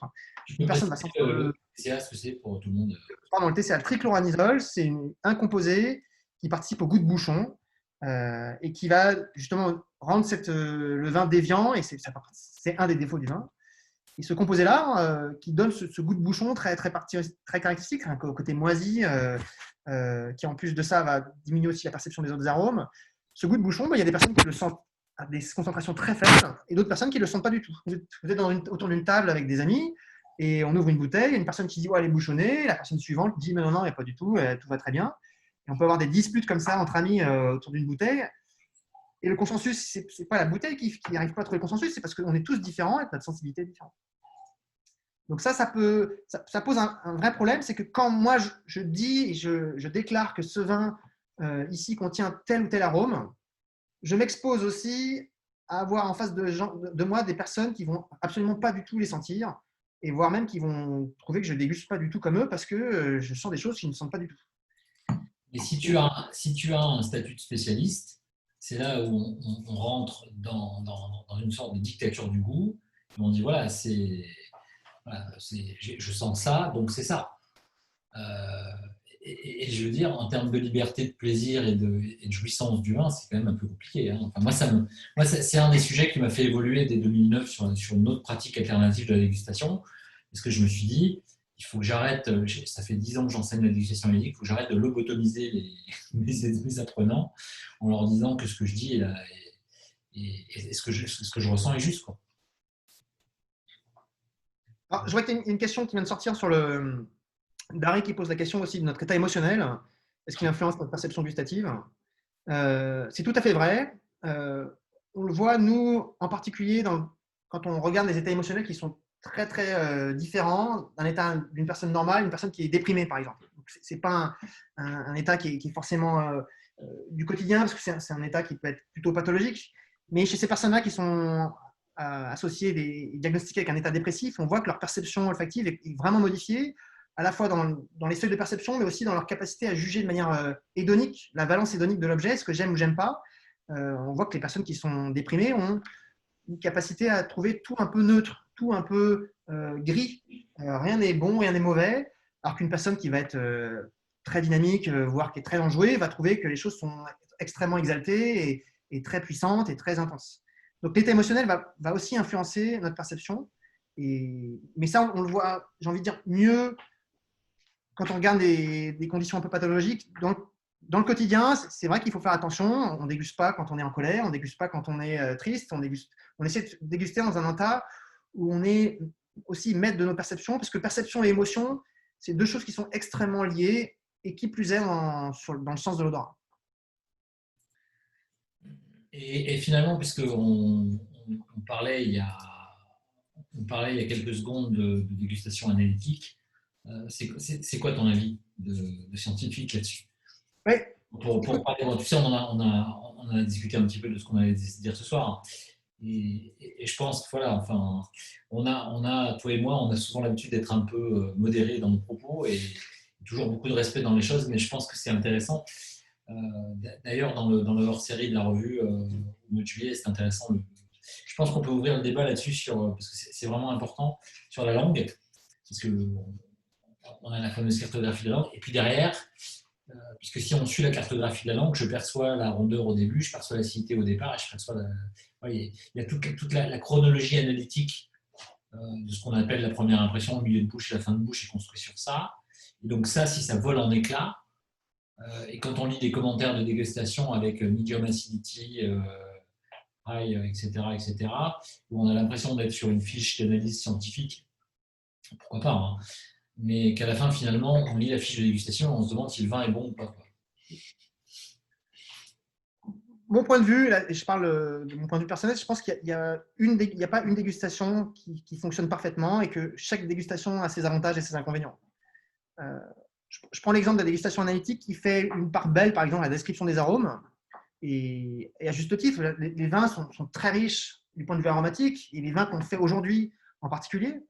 Une personne va sentir le TCA, ce que c'est pour tout le monde. Pardon, le TCA, le trichloranisol, c'est un composé qui participe au goût de bouchon et qui va justement rendre le vin déviant, et c'est un des défauts du vin. Et ce composé-là, qui donne ce goût de bouchon très caractéristique, un côté moisi, qui en plus de ça va diminuer aussi la perception des autres arômes. Ce goût de bouchon, il y a des personnes qui le sentent à des concentrations très faibles et d'autres personnes qui ne le sentent pas du tout. Vous êtes autour d'une table avec des amis et on ouvre une bouteille, il y a une personne qui dit « ouais, elle est bouchonnée », la personne suivante dit « mais non, pas du tout, tout va très bien ». Et on peut avoir des disputes comme ça entre amis autour d'une bouteille. Et le consensus, ce n'est pas la bouteille qui n'arrive pas à trouver le consensus, c'est parce qu'on est tous différents et que notre sensibilité est différente. Donc ça pose un vrai problème, c'est que quand moi je dis et je déclare que ce vin ici contient tel ou tel arôme, je m'expose aussi à avoir en face de moi des personnes qui vont absolument pas du tout les sentir, et voire même qui vont trouver que je déguste pas du tout comme eux parce que je sens des choses qu'ils ne sentent pas du tout. Et si tu as un statut de spécialiste, c'est là où on rentre dans une sorte de dictature du goût, et on dit voilà, je sens ça, donc c'est ça. Et je veux dire, en termes de liberté, de plaisir et de jouissance du vin, c'est quand même un peu compliqué. Hein. Enfin, moi, c'est un des sujets qui m'a fait évoluer dès 2009 sur une autre pratique alternative de la dégustation. Parce que je me suis dit, il faut que j'arrête, ça fait 10 ans que j'enseigne la dégustation éthique, il faut que j'arrête de lobotomiser mes apprenants en leur disant que ce que je dis et ce que je ressens est juste, quoi. Alors, je vois qu'il y a une question qui vient de sortir sur Darry qui pose la question aussi de notre état émotionnel. Est-ce qu'il influence notre perception gustative ? C'est tout à fait vrai. On le voit, nous, en particulier, quand on regarde les états émotionnels qui sont très, très différents d'un état d'une personne normale, une personne qui est déprimée, par exemple. Ce n'est pas un état qui est forcément du quotidien, parce que c'est un état qui peut être plutôt pathologique. Mais chez ces personnes-là qui sont associées et diagnostiquées avec un état dépressif, on voit que leur perception olfactive est vraiment modifiée, à la fois dans les seuils de perception, mais aussi dans leur capacité à juger de manière hédonique, la valence hédonique de l'objet, ce que j'aime ou j'aime pas. On voit que les personnes qui sont déprimées ont une capacité à trouver tout un peu neutre, tout un peu gris. Rien n'est bon, rien n'est mauvais, alors qu'une personne qui va être très dynamique, voire qui est très enjouée, va trouver que les choses sont extrêmement exaltées et très puissantes et très intenses. Donc l'état émotionnel va aussi influencer notre perception. Mais ça, on le voit, j'ai envie de dire, mieux quand on regarde des conditions un peu pathologiques. Dans le quotidien, c'est vrai qu'il faut faire attention. On ne déguste pas quand on est en colère, on ne déguste pas quand on est triste. On essaie de déguster dans un état où on est aussi maître de nos perceptions, parce que perception et émotion, c'est deux choses qui sont extrêmement liées et qui plus est dans le sens de l'odorat. Et finalement, puisqu'on parlait il y a quelques secondes de dégustation analytique, c'est quoi ton avis de scientifique là-dessus? Oui. Pour parler, tu sais, on a discuté un petit peu de ce qu'on allait dire ce soir. Et je pense que voilà, enfin, toi et moi, on a souvent l'habitude d'être un peu modérés dans nos propos et toujours beaucoup de respect dans les choses, mais je pense que c'est intéressant. D'ailleurs, dans le hors-série de la revue au mois de juillet, c'est intéressant. Je pense qu'on peut ouvrir le débat là-dessus, parce que c'est vraiment important, sur la langue, parce que on a la fameuse cartographie de la langue. Et puis derrière, puisque si on suit la cartographie de la langue, je perçois la rondeur au début, je perçois l'acidité au départ, et je perçois il y a toute la chronologie analytique de ce qu'on appelle la première impression, le milieu de bouche et la fin de bouche est construit sur ça. Et donc ça, si ça vole en éclats, et quand on lit des commentaires de dégustation avec medium acidity, high, etc., où on a l'impression d'être sur une fiche d'analyse scientifique, pourquoi pas, hein, mais qu'à la fin, finalement, on lit la fiche de dégustation et on se demande si le vin est bon ou pas, quoi. Mon point de vue, là, et je parle de mon point de vue personnel, je pense qu'il n'y a pas une dégustation qui fonctionne parfaitement et que chaque dégustation a ses avantages et ses inconvénients. Je prends l'exemple de la dégustation analytique qui fait une part belle, par exemple, la description des arômes. Et à juste titre, les vins sont très riches du point de vue aromatique, et les vins qu'on fait aujourd'hui en particulier.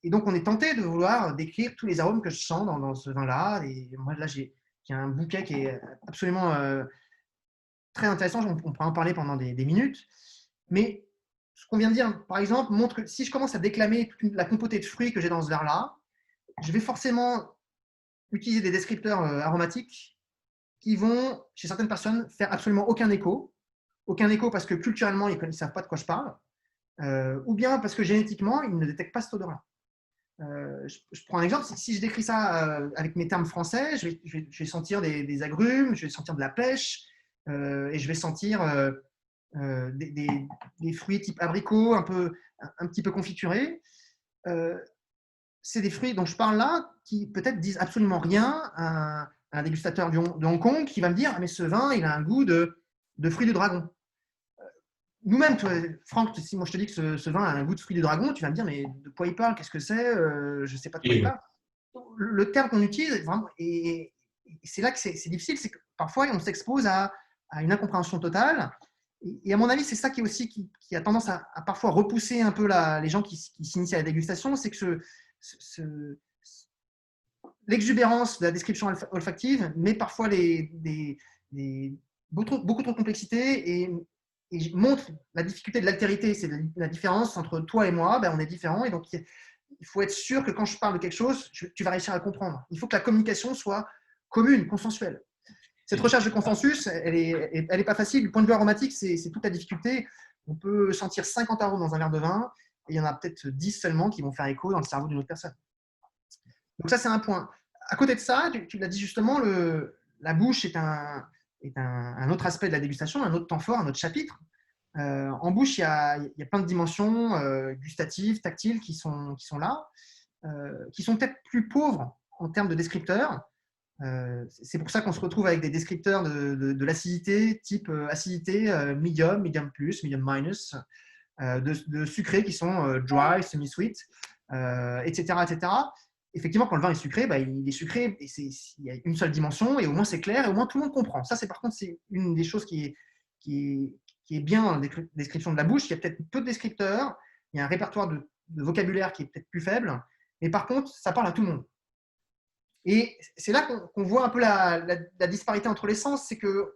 Et donc, on est tenté de vouloir décrire tous les arômes que je sens dans ce vin-là. Et moi, là, j'ai un bouquet qui est absolument très intéressant. On pourra en parler pendant des minutes. Mais ce qu'on vient de dire, par exemple, montre que si je commence à déclamer toute la compotée de fruits que j'ai dans ce verre-là, je vais forcément utiliser des descripteurs aromatiques qui vont, chez certaines personnes, faire absolument aucun écho. Aucun écho parce que culturellement, ils ne savent pas de quoi je parle. Ou bien parce que génétiquement, ils ne détectent pas cet odeur-là. Je prends un exemple. Si je décris ça avec mes termes français, je vais sentir des agrumes, je vais sentir de la pêche, et je vais sentir des fruits type abricot, un petit peu confiturés. C'est des fruits dont je parle là qui peut-être disent absolument rien à un dégustateur de Hong Kong qui va me dire ah, mais ce vin, il a un goût de fruits du dragon. Nous-mêmes, Franck, si moi je te dis que ce vin a un goût de fruits du dragon, tu vas me dire mais de quoi il parle, qu'est-ce que c'est, je ne sais pas de quoi il parle. Le terme qu'on utilise, vraiment, et c'est là que c'est difficile, c'est que parfois on s'expose à une incompréhension totale. Et à mon avis, c'est ça qui a tendance à parfois repousser un peu les gens qui s'initient à la dégustation, c'est que l'exubérance de la description olfactive met parfois beaucoup trop de complexité et montre la difficulté de l'altérité. C'est la différence entre toi et moi, on est différents et donc il faut être sûr que quand je parle de quelque chose, tu vas réussir à le comprendre. Il faut que la communication soit commune, consensuelle. Cette recherche de consensus, elle est pas facile. Du point de vue aromatique, c'est toute la difficulté. On peut sentir 50 arômes dans un verre de vin et il y en a peut-être 10 seulement qui vont faire écho dans le cerveau d'une autre personne. Donc ça, c'est un point. À côté de ça, tu l'as dit justement, la bouche est un autre aspect de la dégustation, un autre temps fort, un autre chapitre. En bouche, il y a plein de dimensions gustatives, tactiles qui sont là, qui sont peut-être plus pauvres en termes de descripteurs. C'est pour ça qu'on se retrouve avec des descripteurs de l'acidité, type acidité medium, medium plus, medium minus, de sucrés qui sont dry, semi-sweet, etc., etc. Effectivement, quand le vin est sucré, il est sucré, et il y a une seule dimension, et au moins c'est clair, et au moins tout le monde comprend. Ça, par contre, c'est une des choses qui est bien dans la description de la bouche. Il y a peut-être peu de descripteurs, il y a un répertoire de vocabulaire qui est peut-être plus faible, mais par contre, ça parle à tout le monde. Et c'est là qu'on voit un peu la disparité entre les sens, c'est que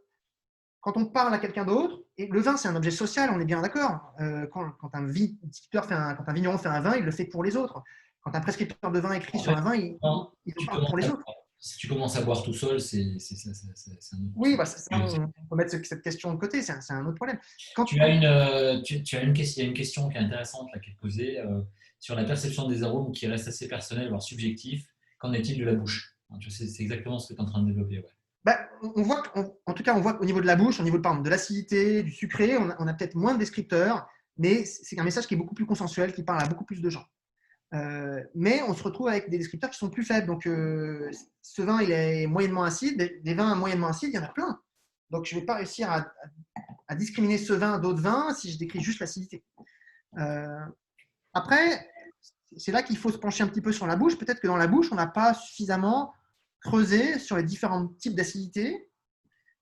quand on parle à quelqu'un d'autre, et le vin c'est un objet social, on est bien d'accord, quand un vigneron fait un vin, il le fait pour les autres. Quand un prescripteur de vin écrit sur un vin, il le parle pour les autres. Si tu commences à boire tout seul, c'est un autre. Oui, on peut mettre cette question de côté, c'est un autre problème. Il y a une question qui est intéressante là, qui est posée sur la perception des arômes qui reste assez personnelle, voire subjectif. Qu'en est-il de la bouche? C'est exactement ce que tu es en train de développer. Ouais. On voit qu'au niveau de la bouche, au niveau par exemple, de l'acidité, du sucré, on a peut-être moins de descripteurs, mais c'est un message qui est beaucoup plus consensuel, qui parle à beaucoup plus de gens. Mais on se retrouve avec des descripteurs qui sont plus faibles. Donc, ce vin, il est moyennement acide. Des vins moyennement acides, il y en a plein. Donc, je ne vais pas réussir à discriminer ce vin d'autres vins si je décris juste l'acidité. Après, c'est là qu'il faut se pencher un petit peu sur la bouche. Peut-être que dans la bouche, on n'a pas suffisamment creusé sur les différents types d'acidité.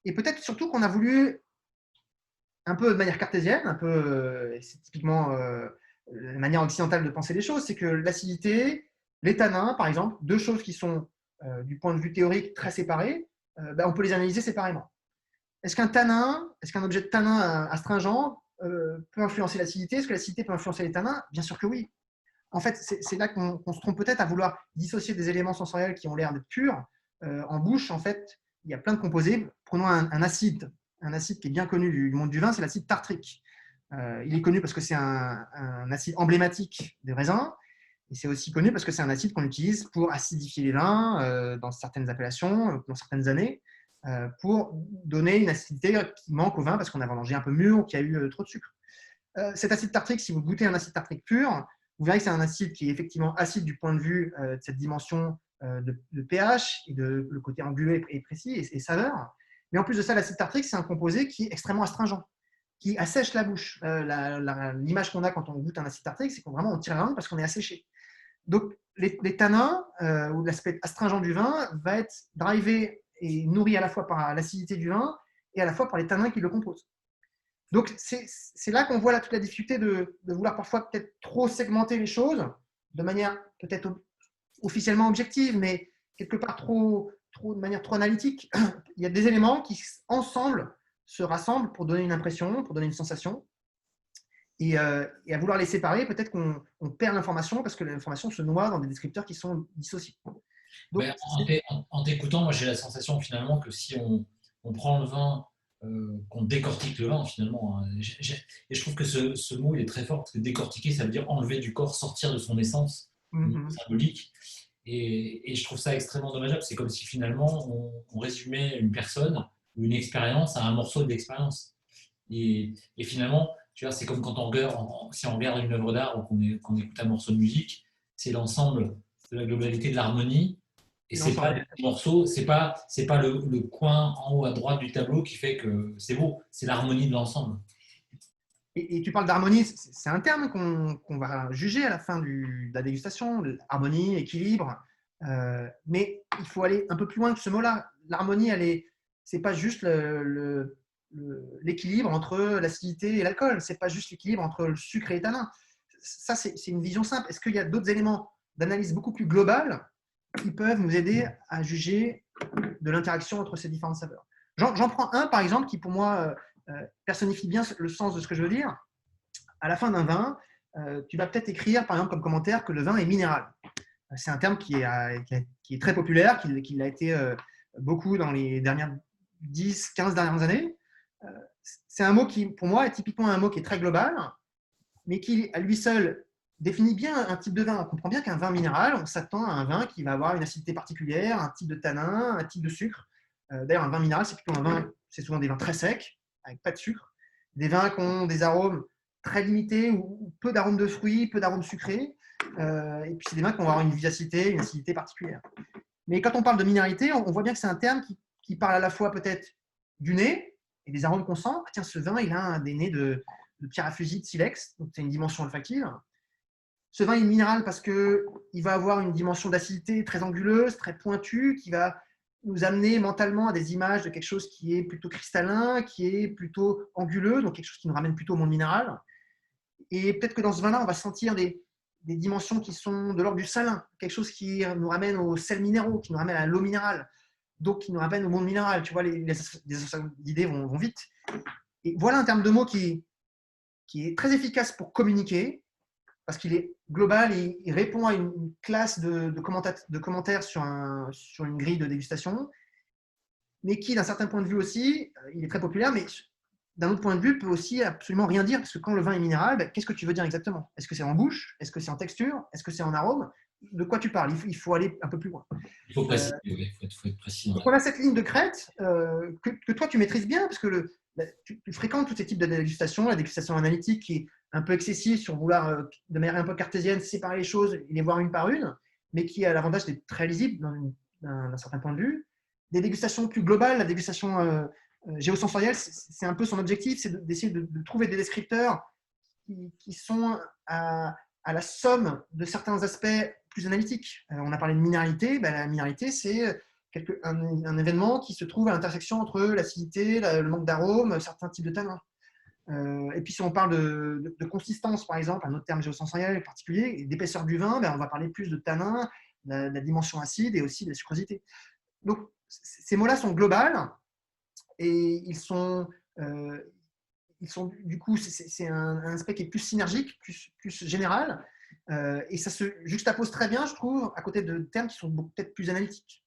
Et peut-être surtout qu'on a voulu, un peu de manière cartésienne, un peu, c'est typiquement la manière occidentale de penser les choses, c'est que l'acidité, les tanins, par exemple, deux choses qui sont, du point de vue théorique, très séparées, on peut les analyser séparément. Est-ce qu'un objet de tanin astringent peut influencer l'acidité? Est-ce que l'acidité peut influencer les tanins? Bien sûr que oui. En fait, c'est là qu'on se trompe peut-être à vouloir dissocier des éléments sensoriels qui ont l'air d'être purs. En bouche, en fait, il y a plein de composés. Prenons un acide qui est bien connu du monde du vin, c'est l'acide tartrique. Il est connu parce que c'est un acide emblématique des raisins. Et c'est aussi connu parce que c'est un acide qu'on utilise pour acidifier les vins dans certaines appellations, dans certaines années, pour donner une acidité qui manque au vin parce qu'on a mangé un peu mûr ou qu'il y a eu trop de sucre. Cet acide tartrique, si vous goûtez un acide tartrique pur, vous verrez que c'est un acide qui est effectivement acide du point de vue de cette dimension de pH et de le côté anguleux et précis et saveur. Mais en plus de ça, l'acide tartrique, c'est un composé qui est extrêmement astringent, qui assèche la bouche. L'image qu'on a quand on goûte un acide tartrique, c'est qu'on vraiment on tire la langue parce qu'on est asséché. Donc, les tanins ou l'aspect astringent du vin va être drivé et nourri à la fois par l'acidité du vin et à la fois par les tanins qui le composent. Donc, c'est là qu'on voit toute la difficulté de vouloir parfois peut-être trop segmenter les choses de manière peut-être officiellement objective, mais quelque part de manière trop analytique. Il y a des éléments qui, ensemble, se rassemblent pour donner une impression, pour donner une sensation. Et à vouloir les séparer, peut-être qu'on perd l'information parce que l'information se noie dans des descripteurs qui sont dissociés. Donc, en t'écoutant, moi j'ai la sensation finalement que si on prend le vin, qu'on décortique le vin finalement, hein, et je trouve que ce mot il est très fort parce que décortiquer ça veut dire enlever du corps, sortir de son essence symbolique. Et je trouve ça extrêmement dommageable. C'est comme si finalement on résumait une personne ou une expérience à un morceau de l'expérience. Et finalement, tu vois, c'est comme quand si on regarde une œuvre d'art ou qu'on écoute un morceau de musique, c'est l'ensemble de la globalité de l'harmonie. Et c'est pas le morceau, c'est pas le coin en haut à droite du tableau qui fait que c'est beau, c'est l'harmonie de l'ensemble. Et tu parles d'harmonie, c'est un terme qu'on va juger à la fin de la dégustation, harmonie, équilibre. Mais il faut aller un peu plus loin que ce mot-là. L'harmonie, c'est pas juste l'équilibre entre l'acidité et l'alcool. C'est pas juste l'équilibre entre le sucre et les tanins. Ça, c'est une vision simple. Est-ce qu'il y a d'autres éléments d'analyse beaucoup plus globales qui peuvent nous aider à juger de l'interaction entre ces différentes saveurs? J'en prends un, par exemple, qui pour moi personnifie bien le sens de ce que je veux dire. À la fin d'un vin, tu vas peut-être écrire, par exemple, comme commentaire que le vin est minéral. C'est un terme qui est très populaire, qui l'a été beaucoup dans les dernières 10-15 dernières années. C'est un mot qui, pour moi, est typiquement un mot qui est très global, mais qui, à lui seul, définit bien un type de vin. On comprend bien qu'un vin minéral, on s'attend à un vin qui va avoir une acidité particulière, un type de tanin, un type de sucre. D'ailleurs, un vin minéral, c'est plutôt un vin, c'est souvent des vins très secs, avec pas de sucre. Des vins qui ont des arômes très limités ou peu d'arômes de fruits, peu d'arômes sucrés. Et puis, c'est des vins qui vont avoir une vivacité, une acidité particulière. Mais quand on parle de minéralité, on voit bien que c'est un terme qui parle à la fois peut-être du nez et des arômes qu'on sent. Ah, tiens, ce vin, il a des nez de pierre à fusil, de silex, donc c'est une dimension olfactive. Ce vin est minéral parce qu'il va avoir une dimension d'acidité très anguleuse, très pointue, qui va nous amener mentalement à des images de quelque chose qui est plutôt cristallin, qui est plutôt anguleux, donc quelque chose qui nous ramène plutôt au monde minéral. Et peut-être que dans ce vin-là, on va sentir des dimensions qui sont de l'ordre du salin, quelque chose qui nous ramène aux sels minéraux, qui nous ramène à l'eau minérale, donc qui nous ramène au monde minéral. Tu vois, les idées vont vite. Et voilà un terme de mot qui est très efficace pour communiquer, parce qu'il est global et il répond à une classe de commentaires sur une grille de dégustation, mais qui, d'un certain point de vue aussi, il est très populaire, mais d'un autre point de vue, peut aussi absolument rien dire, parce que quand le vin est minéral, qu'est-ce que tu veux dire exactement? Est-ce que c'est en bouche? Est-ce que c'est en texture? Est-ce que c'est en arôme? De quoi tu parles? Il faut aller un peu plus loin. Il faut préciser, faut être précis. Donc on a cette ligne de crête que toi, tu maîtrises bien, parce que tu fréquentes tous ces types de dégustation, la dégustation analytique qui est un peu excessive sur vouloir, de manière un peu cartésienne, séparer les choses et les voir une par une, mais qui a l'avantage d'être très lisible d'un certain point de vue. Des dégustations plus globales, la dégustation géosensorielle, c'est un peu son objectif, c'est d'essayer de trouver des descripteurs qui sont à la somme de certains aspects plus analytiques. On a parlé de minéralité, la minéralité, c'est un événement qui se trouve à l'intersection entre l'acidité, le manque d'arôme, certains types de tanins. Et puis si on parle de consistance, par exemple, un autre terme géosensoriel particulier, d'épaisseur du vin, on va parler plus de tanin, de la dimension acide et aussi de la sucrosité. Donc ces mots-là sont globales et du coup, c'est un aspect qui est plus synergique, plus général, et ça se juxtapose très bien, je trouve, à côté de termes qui sont peut-être plus analytiques.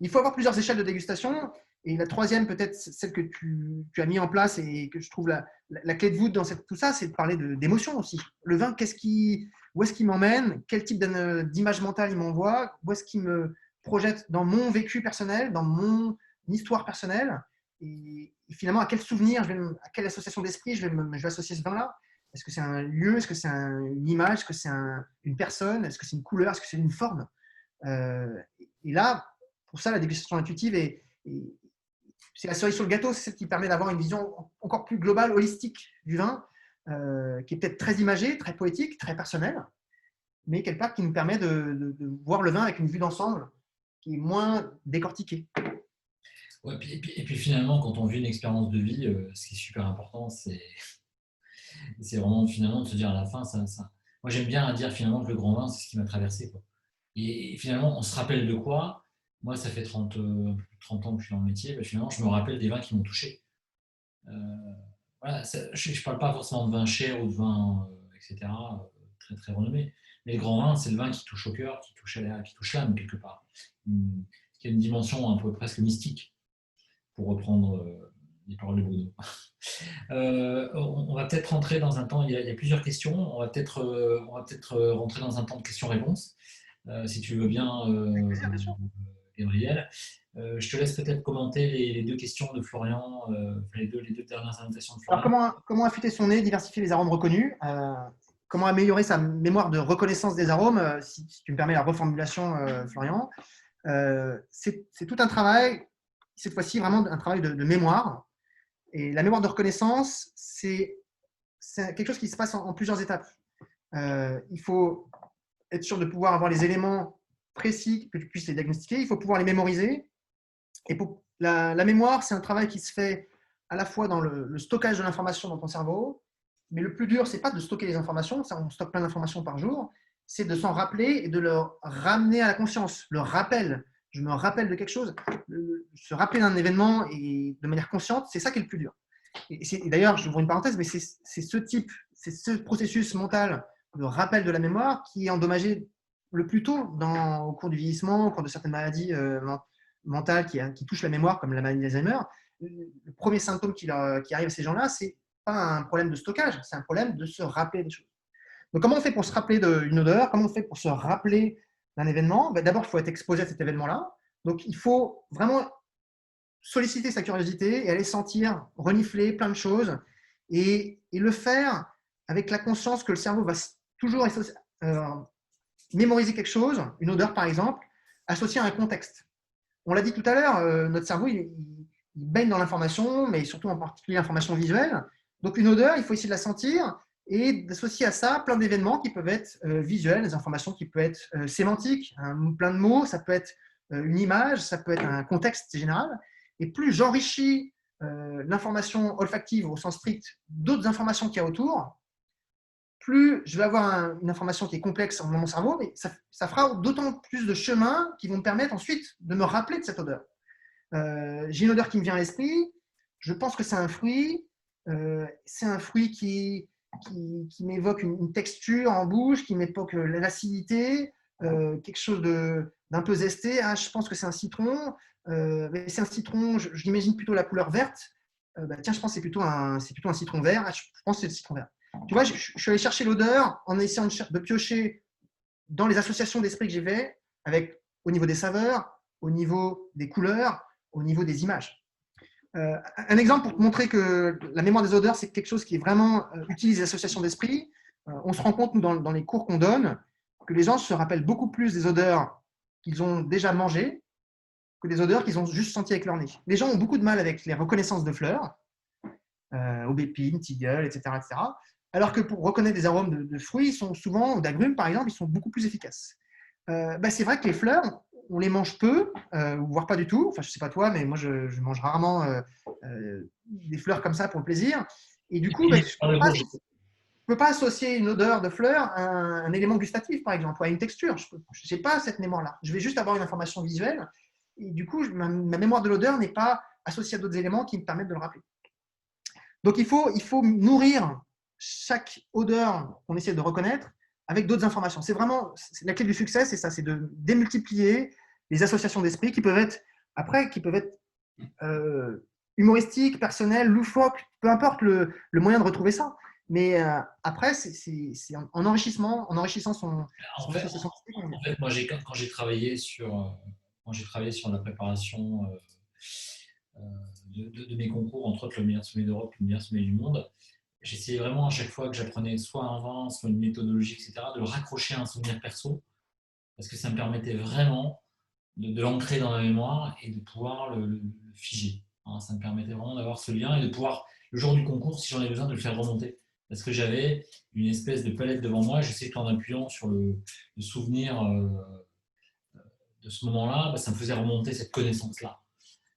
Il faut avoir plusieurs échelles de dégustation, et la troisième, peut-être celle que tu as mis en place et que je trouve la clé de voûte dans tout ça, c'est de parler d'émotion aussi. Le vin, où est-ce qu'il m'emmène? Quel type d'image mentale il m'envoie? Où est-ce qu'il me projette dans mon vécu personnel, dans mon histoire personnelle? Et finalement, à quel souvenir, à quelle association d'esprit je vais associer ce vin-là? Est-ce que c'est un lieu? Est-ce que c'est une image? Est-ce que c'est une personne? Est-ce que c'est une couleur? Est-ce que c'est une forme? Et là, pour ça, la dégustation intuitive, c'est la cerise sur le gâteau, c'est celle qui permet d'avoir une vision encore plus globale, holistique du vin, qui est peut-être très imagée, très poétique, très personnelle, mais quelque part qui nous permet de voir le vin avec une vue d'ensemble qui est moins décortiquée. Ouais, et puis finalement, quand on vit une expérience de vie, ce qui est super important, c'est vraiment finalement de se dire à la fin, moi j'aime bien dire finalement que le grand vin, c'est ce qui m'a traversé, quoi. Et finalement, on se rappelle de quoi? Moi, ça fait 30 ans que je suis dans le métier, finalement, je me rappelle des vins qui m'ont touché. Voilà, je ne parle pas forcément de vin cher ou de vin, etc., très très renommé. Mais le grand vin, c'est le vin qui touche au cœur, qui touche l'âme quelque part, qui a une dimension un peu presque mystique, pour reprendre les paroles de Bruno. On va peut-être rentrer dans un temps, il y a plusieurs questions, on va peut-être rentrer dans un temps de questions-réponses, si tu veux bien, Bien sûr. Gabriel. Je te laisse peut-être commenter les deux questions de Florian, les deux dernières invitations de Florian. Alors, comment affûter son nez, diversifier les arômes reconnus, comment améliorer sa mémoire de reconnaissance des arômes, si tu me permets la reformulation, Florian. C'est tout un travail, cette fois-ci vraiment un travail de mémoire. Et la mémoire de reconnaissance, c'est quelque chose qui se passe en plusieurs étapes. Il faut être sûr de pouvoir avoir les éléments précis, que tu puisses les diagnostiquer, il faut pouvoir les mémoriser. Et la mémoire, c'est un travail qui se fait à la fois dans le stockage de l'information dans ton cerveau, mais le plus dur, c'est pas de stocker les informations, ça, on stocke plein d'informations par jour, c'est de s'en rappeler et de le ramener à la conscience, le rappel. Je me rappelle de quelque chose, se rappeler d'un événement et de manière consciente, c'est ça qui est le plus dur. Et d'ailleurs, je ouvre une parenthèse, mais c'est ce processus mental de rappel de la mémoire qui est endommagé le plus tôt au cours du vieillissement, au cours de certaines maladies mentales qui touchent la mémoire, comme la maladie d'Alzheimer. Le premier symptôme qui arrive à ces gens-là, c'est pas un problème de stockage, c'est un problème de se rappeler des choses. Donc, comment on fait pour se rappeler d'une odeur? Comment on fait pour se rappeler d'un événement? D'abord, il faut être exposé à cet événement-là. Donc, il faut vraiment solliciter sa curiosité et aller sentir, renifler plein de choses et le faire avec la conscience que le cerveau va toujours mémoriser quelque chose, une odeur par exemple, associée à un contexte. On l'a dit tout à l'heure, notre cerveau, il baigne dans l'information, mais surtout en particulier l'information visuelle. Donc une odeur, il faut essayer de la sentir et d'associer à ça plein d'événements qui peuvent être visuels, des informations qui peuvent être sémantiques, plein de mots, ça peut être une image, ça peut être un contexte général. Et plus j'enrichis l'information olfactive au sens strict d'autres informations qu'il y a autour, plus je vais avoir une information qui est complexe dans mon cerveau, mais ça fera d'autant plus de chemins qui vont me permettre ensuite de me rappeler de cette odeur. J'ai une odeur qui me vient à l'esprit, je pense que c'est un fruit qui m'évoque une texture en bouche, qui m'évoque l'acidité, quelque chose d'un peu zesté. Ah, je pense que c'est un citron, mais c'est un citron, je l'imagine plutôt la couleur verte. Tiens, je pense que c'est plutôt un citron vert. Ah, je pense que c'est le citron vert. Tu vois, je suis allé chercher l'odeur en essayant de piocher dans les associations d'esprit que j'ai fait, au niveau des saveurs, au niveau des couleurs, au niveau des images. Un exemple pour te montrer que la mémoire des odeurs, c'est quelque chose qui est vraiment utilise les associations d'esprit. On se rend compte, nous, dans les cours qu'on donne, que les gens se rappellent beaucoup plus des odeurs qu'ils ont déjà mangées que des odeurs qu'ils ont juste senties avec leur nez. Les gens ont beaucoup de mal avec les reconnaissances de fleurs, aubépine, tilleul, etc., etc. Alors que pour reconnaître des arômes de fruits, ou d'agrumes par exemple, ils sont beaucoup plus efficaces. C'est vrai que les fleurs, on les mange peu, voire pas du tout. Enfin, je sais pas toi, mais moi, je mange rarement des fleurs comme ça pour le plaisir. Et du coup, je ne peux pas associer une odeur de fleur à un élément gustatif, par exemple, ou à une texture. Je n'ai pas cette mémoire-là. Je vais juste avoir une information visuelle. Et du coup, ma mémoire de l'odeur n'est pas associée à d'autres éléments qui me permettent de le rappeler. Donc, il faut nourrir chaque odeur qu'on essaie de reconnaître avec d'autres informations. C'est vraiment la clé du succès, c'est ça, c'est de démultiplier les associations d'esprit qui peuvent être humoristiques, personnelles, loufoques, peu importe le moyen de retrouver ça. Mais après, c'est en enrichissant son association d'esprit. En fait, moi, quand j'ai travaillé sur la préparation de mes concours, entre autres le meilleur sommet d'Europe, le meilleur sommet du monde, j'essayais vraiment à chaque fois que j'apprenais soit un vin, soit une méthodologie, etc., de le raccrocher à un souvenir perso, parce que ça me permettait vraiment de l'ancrer dans la mémoire et de pouvoir le figer. Hein, ça me permettait vraiment d'avoir ce lien et de pouvoir, le jour du concours, si j'en ai besoin, de le faire remonter. Parce que j'avais une espèce de palette devant moi, je sais qu'en appuyant sur le souvenir de ce moment-là, bah, ça me faisait remonter cette connaissance-là.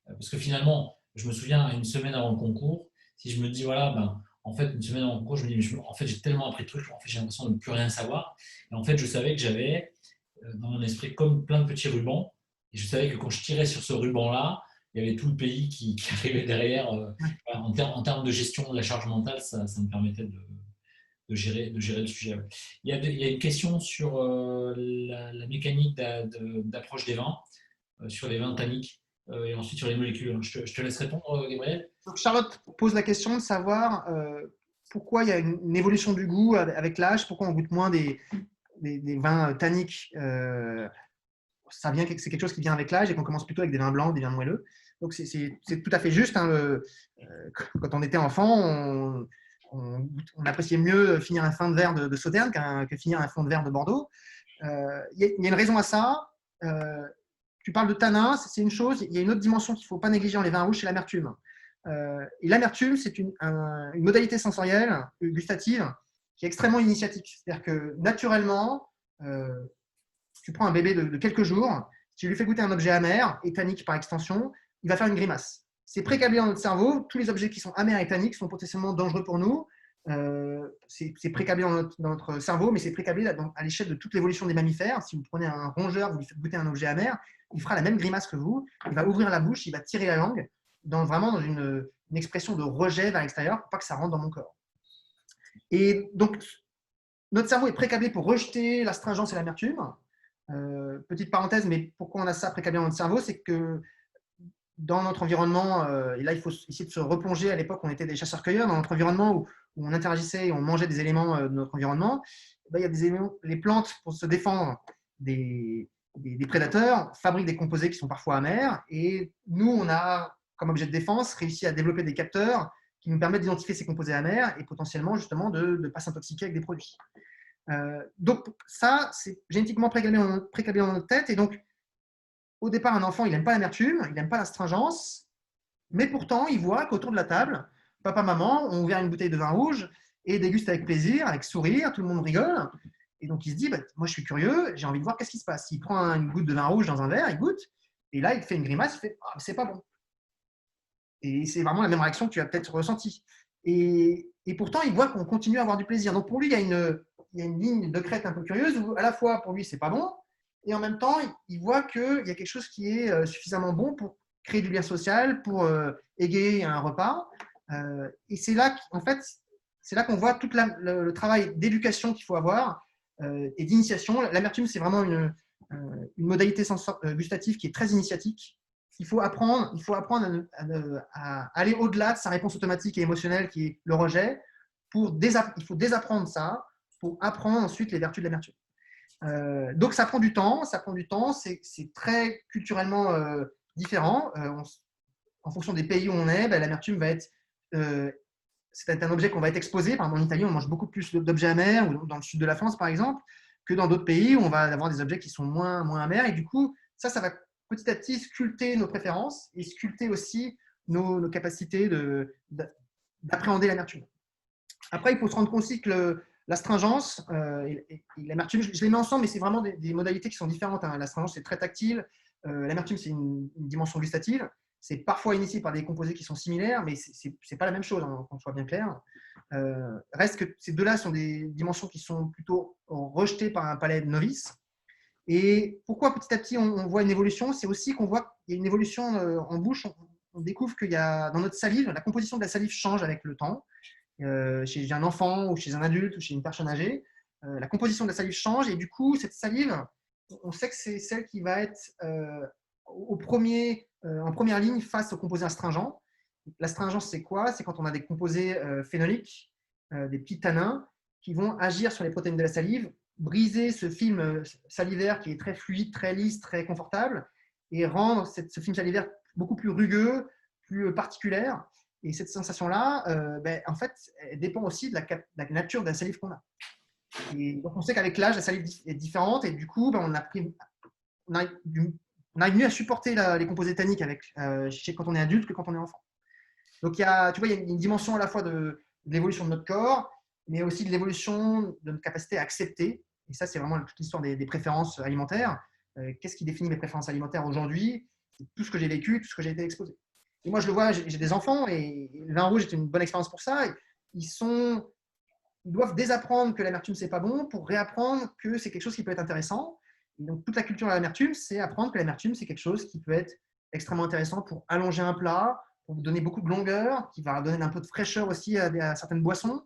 Parce que finalement, je me souviens, une semaine avant le concours, si je me dis, voilà, ben, en fait, une semaine avant le concours, je me dis, mais en fait, j'ai tellement appris de trucs, en fait, j'ai l'impression de ne plus rien savoir. Et en fait, je savais que j'avais dans mon esprit comme plein de petits rubans. Et je savais que quand je tirais sur ce ruban-là, il y avait tout le pays qui arrivait derrière. Voilà, en termes de gestion de la charge mentale, ça me permettait de gérer le sujet. Ouais. Il y a une question sur la mécanique d'approche des vins, sur les vins tanniques, et ensuite sur les molécules. Je te laisse répondre, Gabriel. Donc, Charlotte pose la question de savoir pourquoi il y a une évolution du goût avec l'âge, pourquoi on goûte moins des vins tanniques. C'est quelque chose qui vient avec l'âge et qu'on commence plutôt avec des vins blancs, des vins moelleux. Donc, c'est tout à fait juste. Hein, quand on était enfant, on appréciait mieux finir un fond de verre de Sauternes que finir un fond de verre de Bordeaux. Il y a une raison à ça. Tu parles de tanin, c'est une chose. Il y a une autre dimension qu'il ne faut pas négliger dans les vins rouges, c'est l'amertume. Et l'amertume, c'est une modalité sensorielle, gustative, qui est extrêmement initiatique. C'est-à-dire que naturellement, tu prends un bébé de quelques jours, tu lui fais goûter un objet amer et tannique par extension, il va faire une grimace. C'est précablé dans notre cerveau. Tous les objets qui sont amers et tanniques sont potentiellement dangereux pour nous. C'est précablé dans notre cerveau, mais c'est précablé à l'échelle de toute l'évolution des mammifères. Si vous prenez un rongeur, vous lui faites goûter un objet amer, il fera la même grimace que vous. Il va ouvrir la bouche, il va tirer la langue, vraiment dans une expression de rejet vers l'extérieur pour pas que ça rentre dans mon corps. Et donc, notre cerveau est précablé pour rejeter l'astringence et l'amertume. Petite parenthèse, mais pourquoi on a ça précablé dans notre cerveau, c'est que dans notre environnement, et là il faut essayer de se replonger, à l'époque on était des chasseurs-cueilleurs, dans notre environnement où on interagissait et on mangeait des éléments de notre environnement, il y a des éléments, les plantes pour se défendre des prédateurs fabriquent des composés qui sont parfois amers, et nous on a comme objet de défense réussi à développer des capteurs qui nous permettent d'identifier ces composés amers et potentiellement justement de ne pas s'intoxiquer avec des produits. Donc ça, c'est génétiquement précablé dans notre tête. Et donc, au départ, un enfant, il n'aime pas l'amertume, il n'aime pas l'astringence, mais pourtant, il voit qu'autour de la table, papa, maman ont ouvert une bouteille de vin rouge et dégustent avec plaisir, avec sourire, tout le monde rigole. Et donc, il se dit, bah, moi, je suis curieux, j'ai envie de voir qu'est-ce qui se passe. Il prend une goutte de vin rouge dans un verre, il goûte, et là, il fait une grimace, il fait, ah, c'est pas bon. Et c'est vraiment la même réaction que tu as peut-être ressentie. Et pourtant, il voit qu'on continue à avoir du plaisir. Donc, pour lui, il y a une ligne de crête un peu curieuse où, à la fois, pour lui, c'est pas bon, et en même temps, il voit qu'il y a quelque chose qui est suffisamment bon pour créer du lien social, pour égayer un repas. Et c'est là, en fait, c'est là qu'on voit tout le travail d'éducation qu'il faut avoir et d'initiation. L'amertume, c'est vraiment une modalité gustative qui est très initiatique. Il faut apprendre à aller au-delà de sa réponse automatique et émotionnelle qui est le rejet. Il faut désapprendre ça pour apprendre ensuite les vertus de l'amertume. Donc ça prend du temps, c'est très culturellement différent. En fonction des pays où on est, l'amertume va être c'est un objet qu'on va être exposé. Par exemple, en Italie, on mange beaucoup plus d'objets amers, ou dans le sud de la France par exemple, que dans d'autres pays où on va avoir des objets qui sont moins amers. Et du coup, ça va petit à petit sculpter nos préférences et sculpter aussi nos capacités d'appréhender l'amertume. Après, il faut se rendre compte aussi que l'astringence et l'amertume, je les mets ensemble, mais c'est vraiment des modalités qui sont différentes. Hein. L'astringence, c'est très tactile. L'amertume, c'est une dimension gustative. C'est parfois initié par des composés qui sont similaires, mais ce n'est pas la même chose, hein, qu'on soit bien clair. Reste que ces deux-là sont des dimensions qui sont plutôt rejetées par un palais de novice. Et pourquoi petit à petit on voit une évolution? C'est aussi qu'on voit qu'il y a une évolution en bouche. On découvre qu'il y a dans notre salive, la composition de la salive change avec le temps. Chez un enfant ou chez un adulte ou chez une personne âgée, la composition de la salive change et du coup, cette salive, on sait que c'est celle qui va être en première ligne face aux composés astringents. L'astringence, c'est quoi? C'est quand on a des composés phénoliques, des petits tanins, qui vont agir sur les protéines de la salive, briser ce film salivaire qui est très fluide, très lisse, très confortable, et rendre ce film salivaire beaucoup plus rugueux, plus particulière. Et cette sensation-là, en fait, elle dépend aussi de la nature de la salive qu'on a. Et donc, on sait qu'avec l'âge, la salive est différente, et du coup, on arrive mieux à supporter les composés tanniques quand on est adulte que quand on est enfant. Donc, tu vois, il y a une dimension à la fois de l'évolution de notre corps, mais aussi de l'évolution de notre capacité à accepter. Et ça, c'est vraiment toute l'histoire des préférences alimentaires. Qu'est-ce qui définit mes préférences alimentaires aujourd'hui? C'est tout ce que j'ai vécu, tout ce que j'ai été exposé. Et moi, je le vois, j'ai des enfants et le vin rouge est une bonne expérience pour ça. Ils doivent désapprendre que l'amertume, c'est pas bon pour réapprendre que c'est quelque chose qui peut être intéressant. Et donc, toute la culture de l'amertume, c'est apprendre que l'amertume, c'est quelque chose qui peut être extrêmement intéressant pour allonger un plat, pour vous donner beaucoup de longueur, qui va donner un peu de fraîcheur aussi à certaines boissons.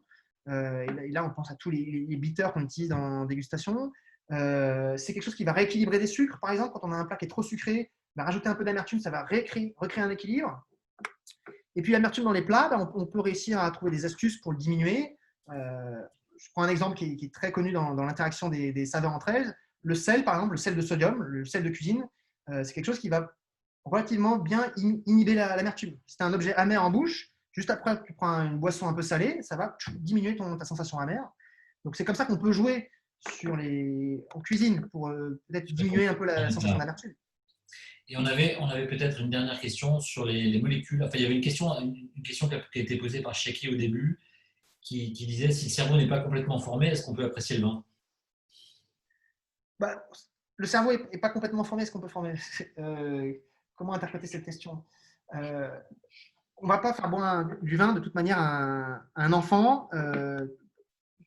Et là, on pense à tous les bitters qu'on utilise en dégustation. C'est quelque chose qui va rééquilibrer des sucres, par exemple. Quand on a un plat qui est trop sucré, rajouter un peu d'amertume, ça va recréer un équilibre. Et puis l'amertume dans les plats, on peut réussir à trouver des astuces pour le diminuer. Je prends un exemple qui est très connu dans l'interaction des saveurs entre elles. Le sel, par exemple, le sel de sodium, le sel de cuisine, c'est quelque chose qui va relativement bien inhiber l'amertume. Si tu as un objet amer en bouche, juste après, tu prends une boisson un peu salée, ça va diminuer ta sensation amère. Donc, c'est comme ça qu'on peut jouer en cuisine pour peut-être diminuer un peu la sensation d'amertume. Et on avait peut-être une dernière question sur les molécules. Enfin, il y avait une question qui a été posée par Chiaki au début, qui disait si le cerveau n'est pas complètement formé, est-ce qu'on peut apprécier le vin? Le cerveau n'est pas complètement formé, est-ce qu'on peut former Comment interpréter cette question? On ne va pas faire boire du vin de toute manière à un enfant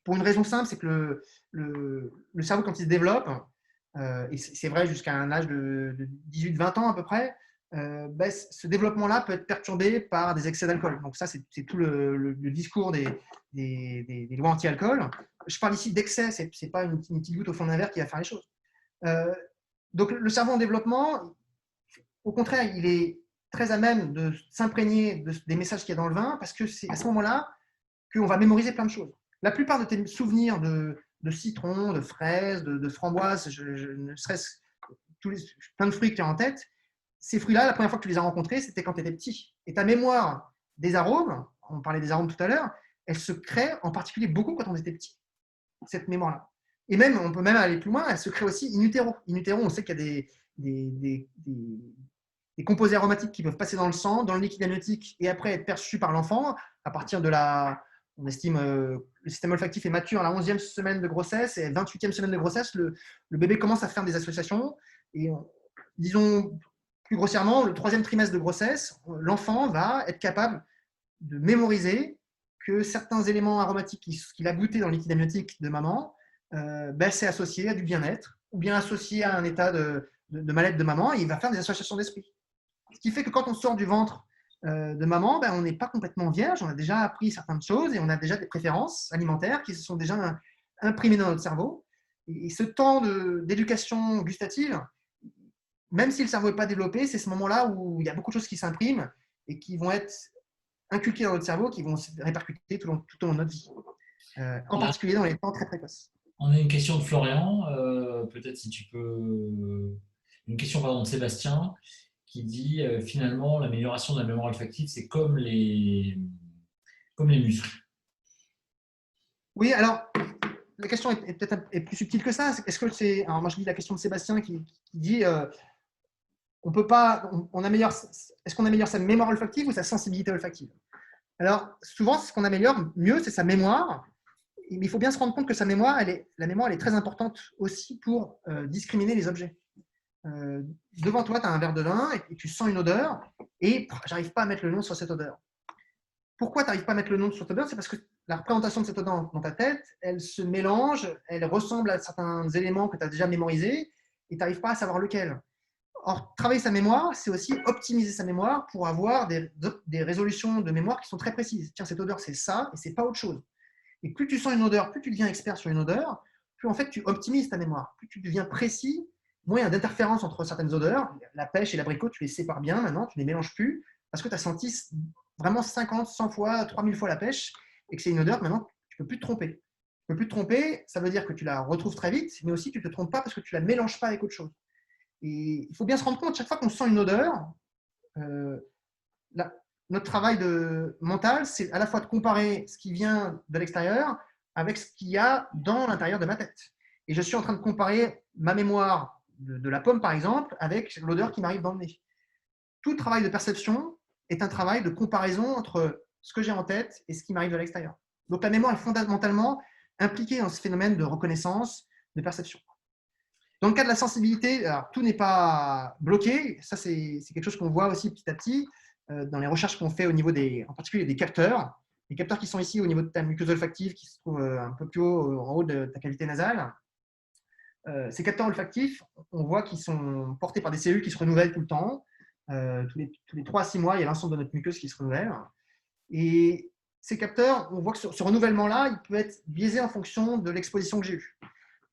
pour une raison simple, c'est que le cerveau, quand il se développe, et c'est vrai jusqu'à un âge de 18-20 ans à peu près, ce développement-là peut être perturbé par des excès d'alcool. Donc ça, c'est tout le discours des lois anti-alcool. Je parle ici d'excès, ce n'est pas une petite goutte au fond d'un verre qui va faire les choses. Donc le cerveau en développement, au contraire, il est très à même de s'imprégner des messages qu'il y a dans le vin, parce que c'est à ce moment-là qu'on va mémoriser plein de choses. La plupart de tes souvenirs de citron, de fraises, de framboises, ne serait-ce plein de fruits que tu as en tête, ces fruits-là, la première fois que tu les as rencontrés, c'était quand tu étais petit. Et ta mémoire des arômes, on parlait des arômes tout à l'heure, elle se crée en particulier beaucoup quand on était petit, cette mémoire-là. Et même, on peut même aller plus loin, elle se crée aussi in utero. In utero, on sait qu'il y a des composés aromatiques qui peuvent passer dans le sang, dans le liquide amniotique, et après être perçus par l'enfant à partir de on estime le système olfactif est mature à la 11e semaine de grossesse et à la 28e semaine de grossesse, le bébé commence à faire des associations. Et disons plus grossièrement, le 3e trimestre de grossesse, l'enfant va être capable de mémoriser que certains éléments aromatiques qu'il a goûtés dans le liquide amniotique de maman, c'est associé à du bien-être ou bien associé à un état de mal-être de maman, et il va faire des associations d'esprit. Ce qui fait que quand on sort du ventre de maman, on n'est pas complètement vierge, on a déjà appris certaines choses et on a déjà des préférences alimentaires qui se sont déjà imprimées dans notre cerveau. Et ce temps d'éducation gustative, même si le cerveau n'est pas développé, c'est ce moment-là où il y a beaucoup de choses qui s'impriment et qui vont être inculquées dans notre cerveau, qui vont se répercuter tout au long de notre vie, en particulier dans les temps très précoces. On a une question de Florian, peut-être si tu peux... Une question de Sébastien, qui dit finalement l'amélioration de la mémoire olfactive, c'est comme les muscles. Oui, alors la question est peut-être plus subtile que ça. Est-ce que c'est... Alors moi je lis la question de Sébastien qui dit on peut pas, est-ce qu'on améliore sa mémoire olfactive ou sa sensibilité olfactive? Alors souvent ce qu'on améliore mieux, c'est sa mémoire. Mais il faut bien se rendre compte que la mémoire elle est très importante aussi pour discriminer les objets. Devant toi, tu as un verre de vin et tu sens une odeur et j'arrive pas à mettre le nom sur cette odeur. Pourquoi tu n'arrives pas à mettre le nom sur cette odeur? C'est parce que la représentation de cette odeur dans ta tête, elle se mélange, elle ressemble à certains éléments que tu as déjà mémorisés et tu n'arrives pas à savoir lequel. Or, travailler sa mémoire, c'est aussi optimiser sa mémoire pour avoir des résolutions de mémoire qui sont très précises. Tiens, cette odeur, c'est ça et c'est pas autre chose. Et plus tu sens une odeur, plus tu deviens expert sur une odeur, plus en fait tu optimises ta mémoire, plus tu deviens précis, moins il y a d'interférences entre certaines odeurs. La pêche et l'abricot, tu les sépares bien maintenant, tu ne les mélanges plus parce que tu as senti vraiment 50, 100 fois, 3000 fois la pêche et que c'est une odeur que maintenant tu ne peux plus te tromper. Tu ne peux plus te tromper, ça veut dire que tu la retrouves très vite, mais aussi tu ne te trompes pas parce que tu ne la mélanges pas avec autre chose. Et il faut bien se rendre compte, chaque fois qu'on sent une odeur, notre travail mental, c'est à la fois de comparer ce qui vient de l'extérieur avec ce qu'il y a dans l'intérieur de ma tête. Et je suis en train de comparer ma mémoire de la pomme, par exemple, avec l'odeur qui m'arrive dans le nez. Tout travail de perception est un travail de comparaison entre ce que j'ai en tête et ce qui m'arrive de l'extérieur. Donc la mémoire est fondamentalement impliquée dans ce phénomène de reconnaissance, de perception. Dans le cas de la sensibilité, alors, tout n'est pas bloqué. Ça, c'est quelque chose qu'on voit aussi petit à petit dans les recherches qu'on fait au niveau en particulier des capteurs. Les capteurs qui sont ici au niveau de ta muqueuse olfactive, qui se trouvent un peu plus haut, en haut de ta cavité nasale. Ces capteurs olfactifs, on voit qu'ils sont portés par des cellules qui se renouvellent tout le temps. Tous les 3 à 6 mois, il y a l'ensemble de notre muqueuse qui se renouvelle. Et ces capteurs, on voit que ce renouvellement-là, il peut être biaisé en fonction de l'exposition que j'ai eue.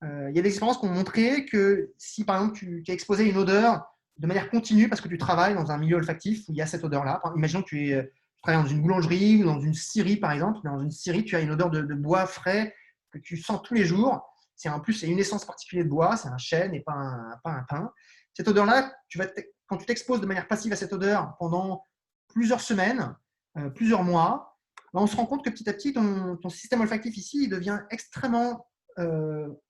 Il y a des expériences qui ont montré que si, par exemple, tu es exposé à une odeur de manière continue parce que tu travailles dans un milieu olfactif où il y a cette odeur-là, imaginons que tu travailles dans une boulangerie ou dans une scierie, par exemple. Dans une scierie, tu as une odeur de bois frais que tu sens tous les jours. En plus, c'est une essence particulière de bois, c'est un chêne et pas un pin. Cette odeur-là, quand tu t'exposes de manière passive à cette odeur pendant plusieurs semaines, plusieurs mois, on se rend compte que petit à petit, ton système olfactif ici il devient extrêmement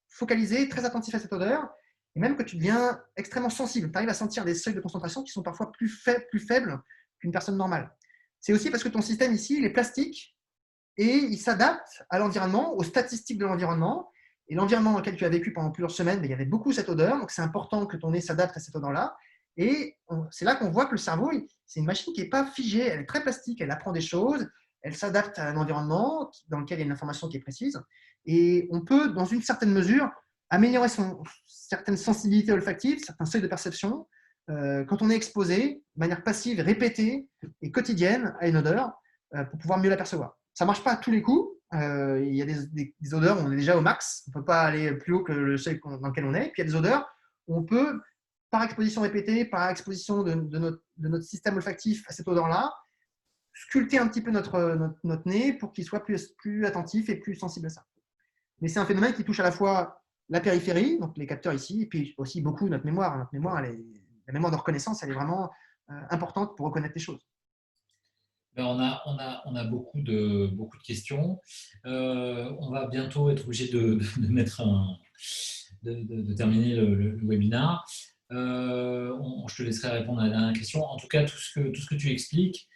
focalisé, très attentif à cette odeur, et même que tu deviens extrêmement sensible. Tu arrives à sentir des seuils de concentration qui sont parfois plus faibles qu'une personne normale. C'est aussi parce que ton système ici, il est plastique et il s'adapte à l'environnement, aux statistiques de l'environnement. Et l'environnement dans lequel tu as vécu pendant plusieurs semaines, il y avait beaucoup cette odeur, donc c'est important que ton nez s'adapte à cette odeur-là. Et c'est là qu'on voit que le cerveau, c'est une machine qui n'est pas figée, elle est très plastique, elle apprend des choses, elle s'adapte à un environnement dans lequel il y a une information qui est précise. Et on peut, dans une certaine mesure, améliorer certaines sensibilités olfactives, certains seuils de perception, quand on est exposé de manière passive, répétée et quotidienne à une odeur, pour pouvoir mieux l'apercevoir. Ça ne marche pas à tous les coups. Il y a des odeurs où on est déjà au max, on ne peut pas aller plus haut que le seuil dans lequel on est. Puis il y a des odeurs où on peut, par exposition répétée, par exposition de notre système olfactif à cette odeur-là, sculpter un petit peu notre nez pour qu'il soit plus attentif et plus sensible à ça. Mais c'est un phénomène qui touche à la fois la périphérie, donc les capteurs ici, et puis aussi beaucoup notre mémoire. Notre mémoire, la mémoire de reconnaissance, elle est vraiment importante pour reconnaître les choses. Ben, on a beaucoup de questions. On va bientôt être obligé de terminer le webinaire. Je te laisserai répondre à la dernière question. En tout cas, tout ce que tu expliques,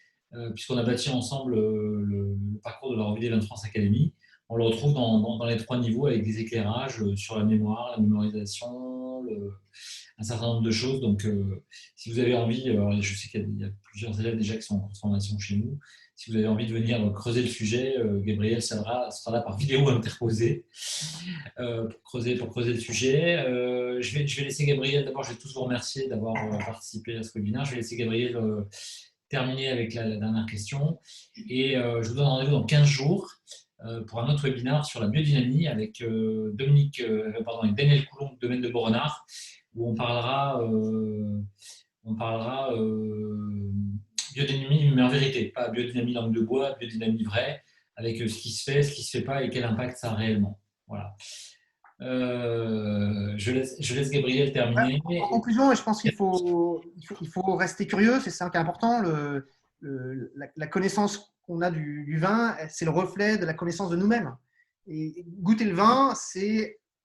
puisqu'on a bâti ensemble le parcours de la revue d'Event France Academy, on le retrouve dans les 3 niveaux avec des éclairages sur la mémoire, la mémorisation, un certain nombre de choses. Donc, si vous avez envie, je sais qu'il y a plusieurs élèves déjà qui sont en formation chez nous, si vous avez envie de venir creuser le sujet, Gabriel sera là par vidéo interposée pour creuser le sujet. Je vais laisser Gabriel, d'abord je vais tous vous remercier d'avoir participé à ce webinaire. Je vais laisser Gabriel terminer avec la dernière question. Et je vous donne rendez-vous dans 15 jours pour un autre webinaire sur la biodynamie avec Daniel Coulomb, domaine de Borenard, où on parlera biodynamie, mais en vérité, pas biodynamie langue de bois, biodynamie vraie, avec ce qui se fait, ce qui ne se fait pas et quel impact ça a réellement. Voilà. Je laisse Gabriel terminer. En conclusion, je pense qu'il faut rester curieux, c'est ça qui est important. La connaissance qu'on a du vin, c'est le reflet de la connaissance de nous-mêmes. Et goûter le vin,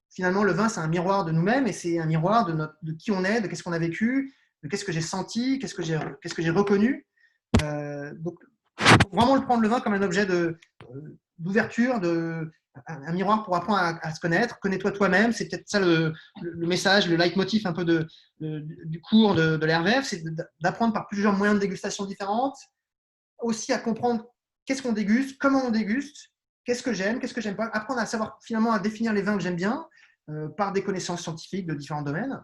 finalement, le vin, c'est un miroir de nous-mêmes et c'est un miroir de qui on est, de qu'est-ce qu'on a vécu, de qu'est-ce que j'ai senti, qu'est-ce que j'ai reconnu. Donc, vraiment le prendre le vin comme un objet d'ouverture, un miroir pour apprendre à se connaître. Connais-toi toi-même, c'est peut-être ça le message, le leitmotiv un peu du cours de l'RVF, c'est d'apprendre par plusieurs moyens de dégustation différentes, aussi à comprendre qu'est-ce qu'on déguste, comment on déguste, qu'est-ce que j'aime pas, apprendre à savoir finalement à définir les vins que j'aime bien par des connaissances scientifiques de différents domaines.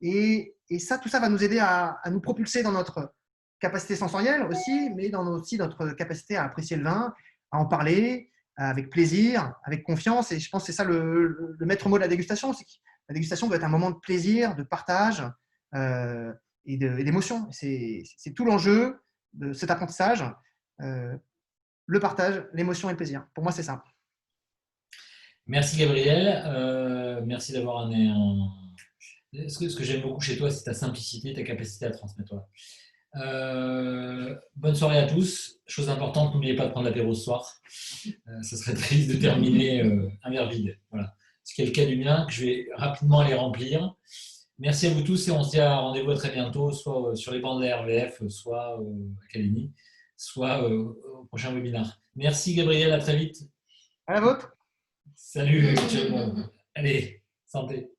Et ça, tout ça va nous aider à nous propulser dans notre capacité sensorielle aussi, mais dans aussi notre capacité à apprécier le vin, à en parler avec plaisir, avec confiance. Et je pense que c'est ça le maître mot de la dégustation. C'est que la dégustation doit être un moment de plaisir, de partage et d'émotion. C'est tout l'enjeu de cet apprentissage. Le partage, l'émotion et le plaisir. Pour moi, c'est ça. Merci Gabriel. Merci d'avoir Ce que j'aime beaucoup chez toi, c'est ta simplicité, ta capacité à transmettre. Bonne soirée à tous. Chose importante, n'oubliez pas de prendre l'apéro ce soir. Ce serait triste de terminer un verre vide. Voilà. Ce qui est le cas du mien, que je vais rapidement aller remplir. Merci à vous tous et on se dit à rendez-vous à très bientôt, soit sur les bancs de la RVF, soit à Calénie, soit au prochain webinaire. Merci Gabriel, à très vite. À la vôtre. Salut, tout le monde. Allez, santé.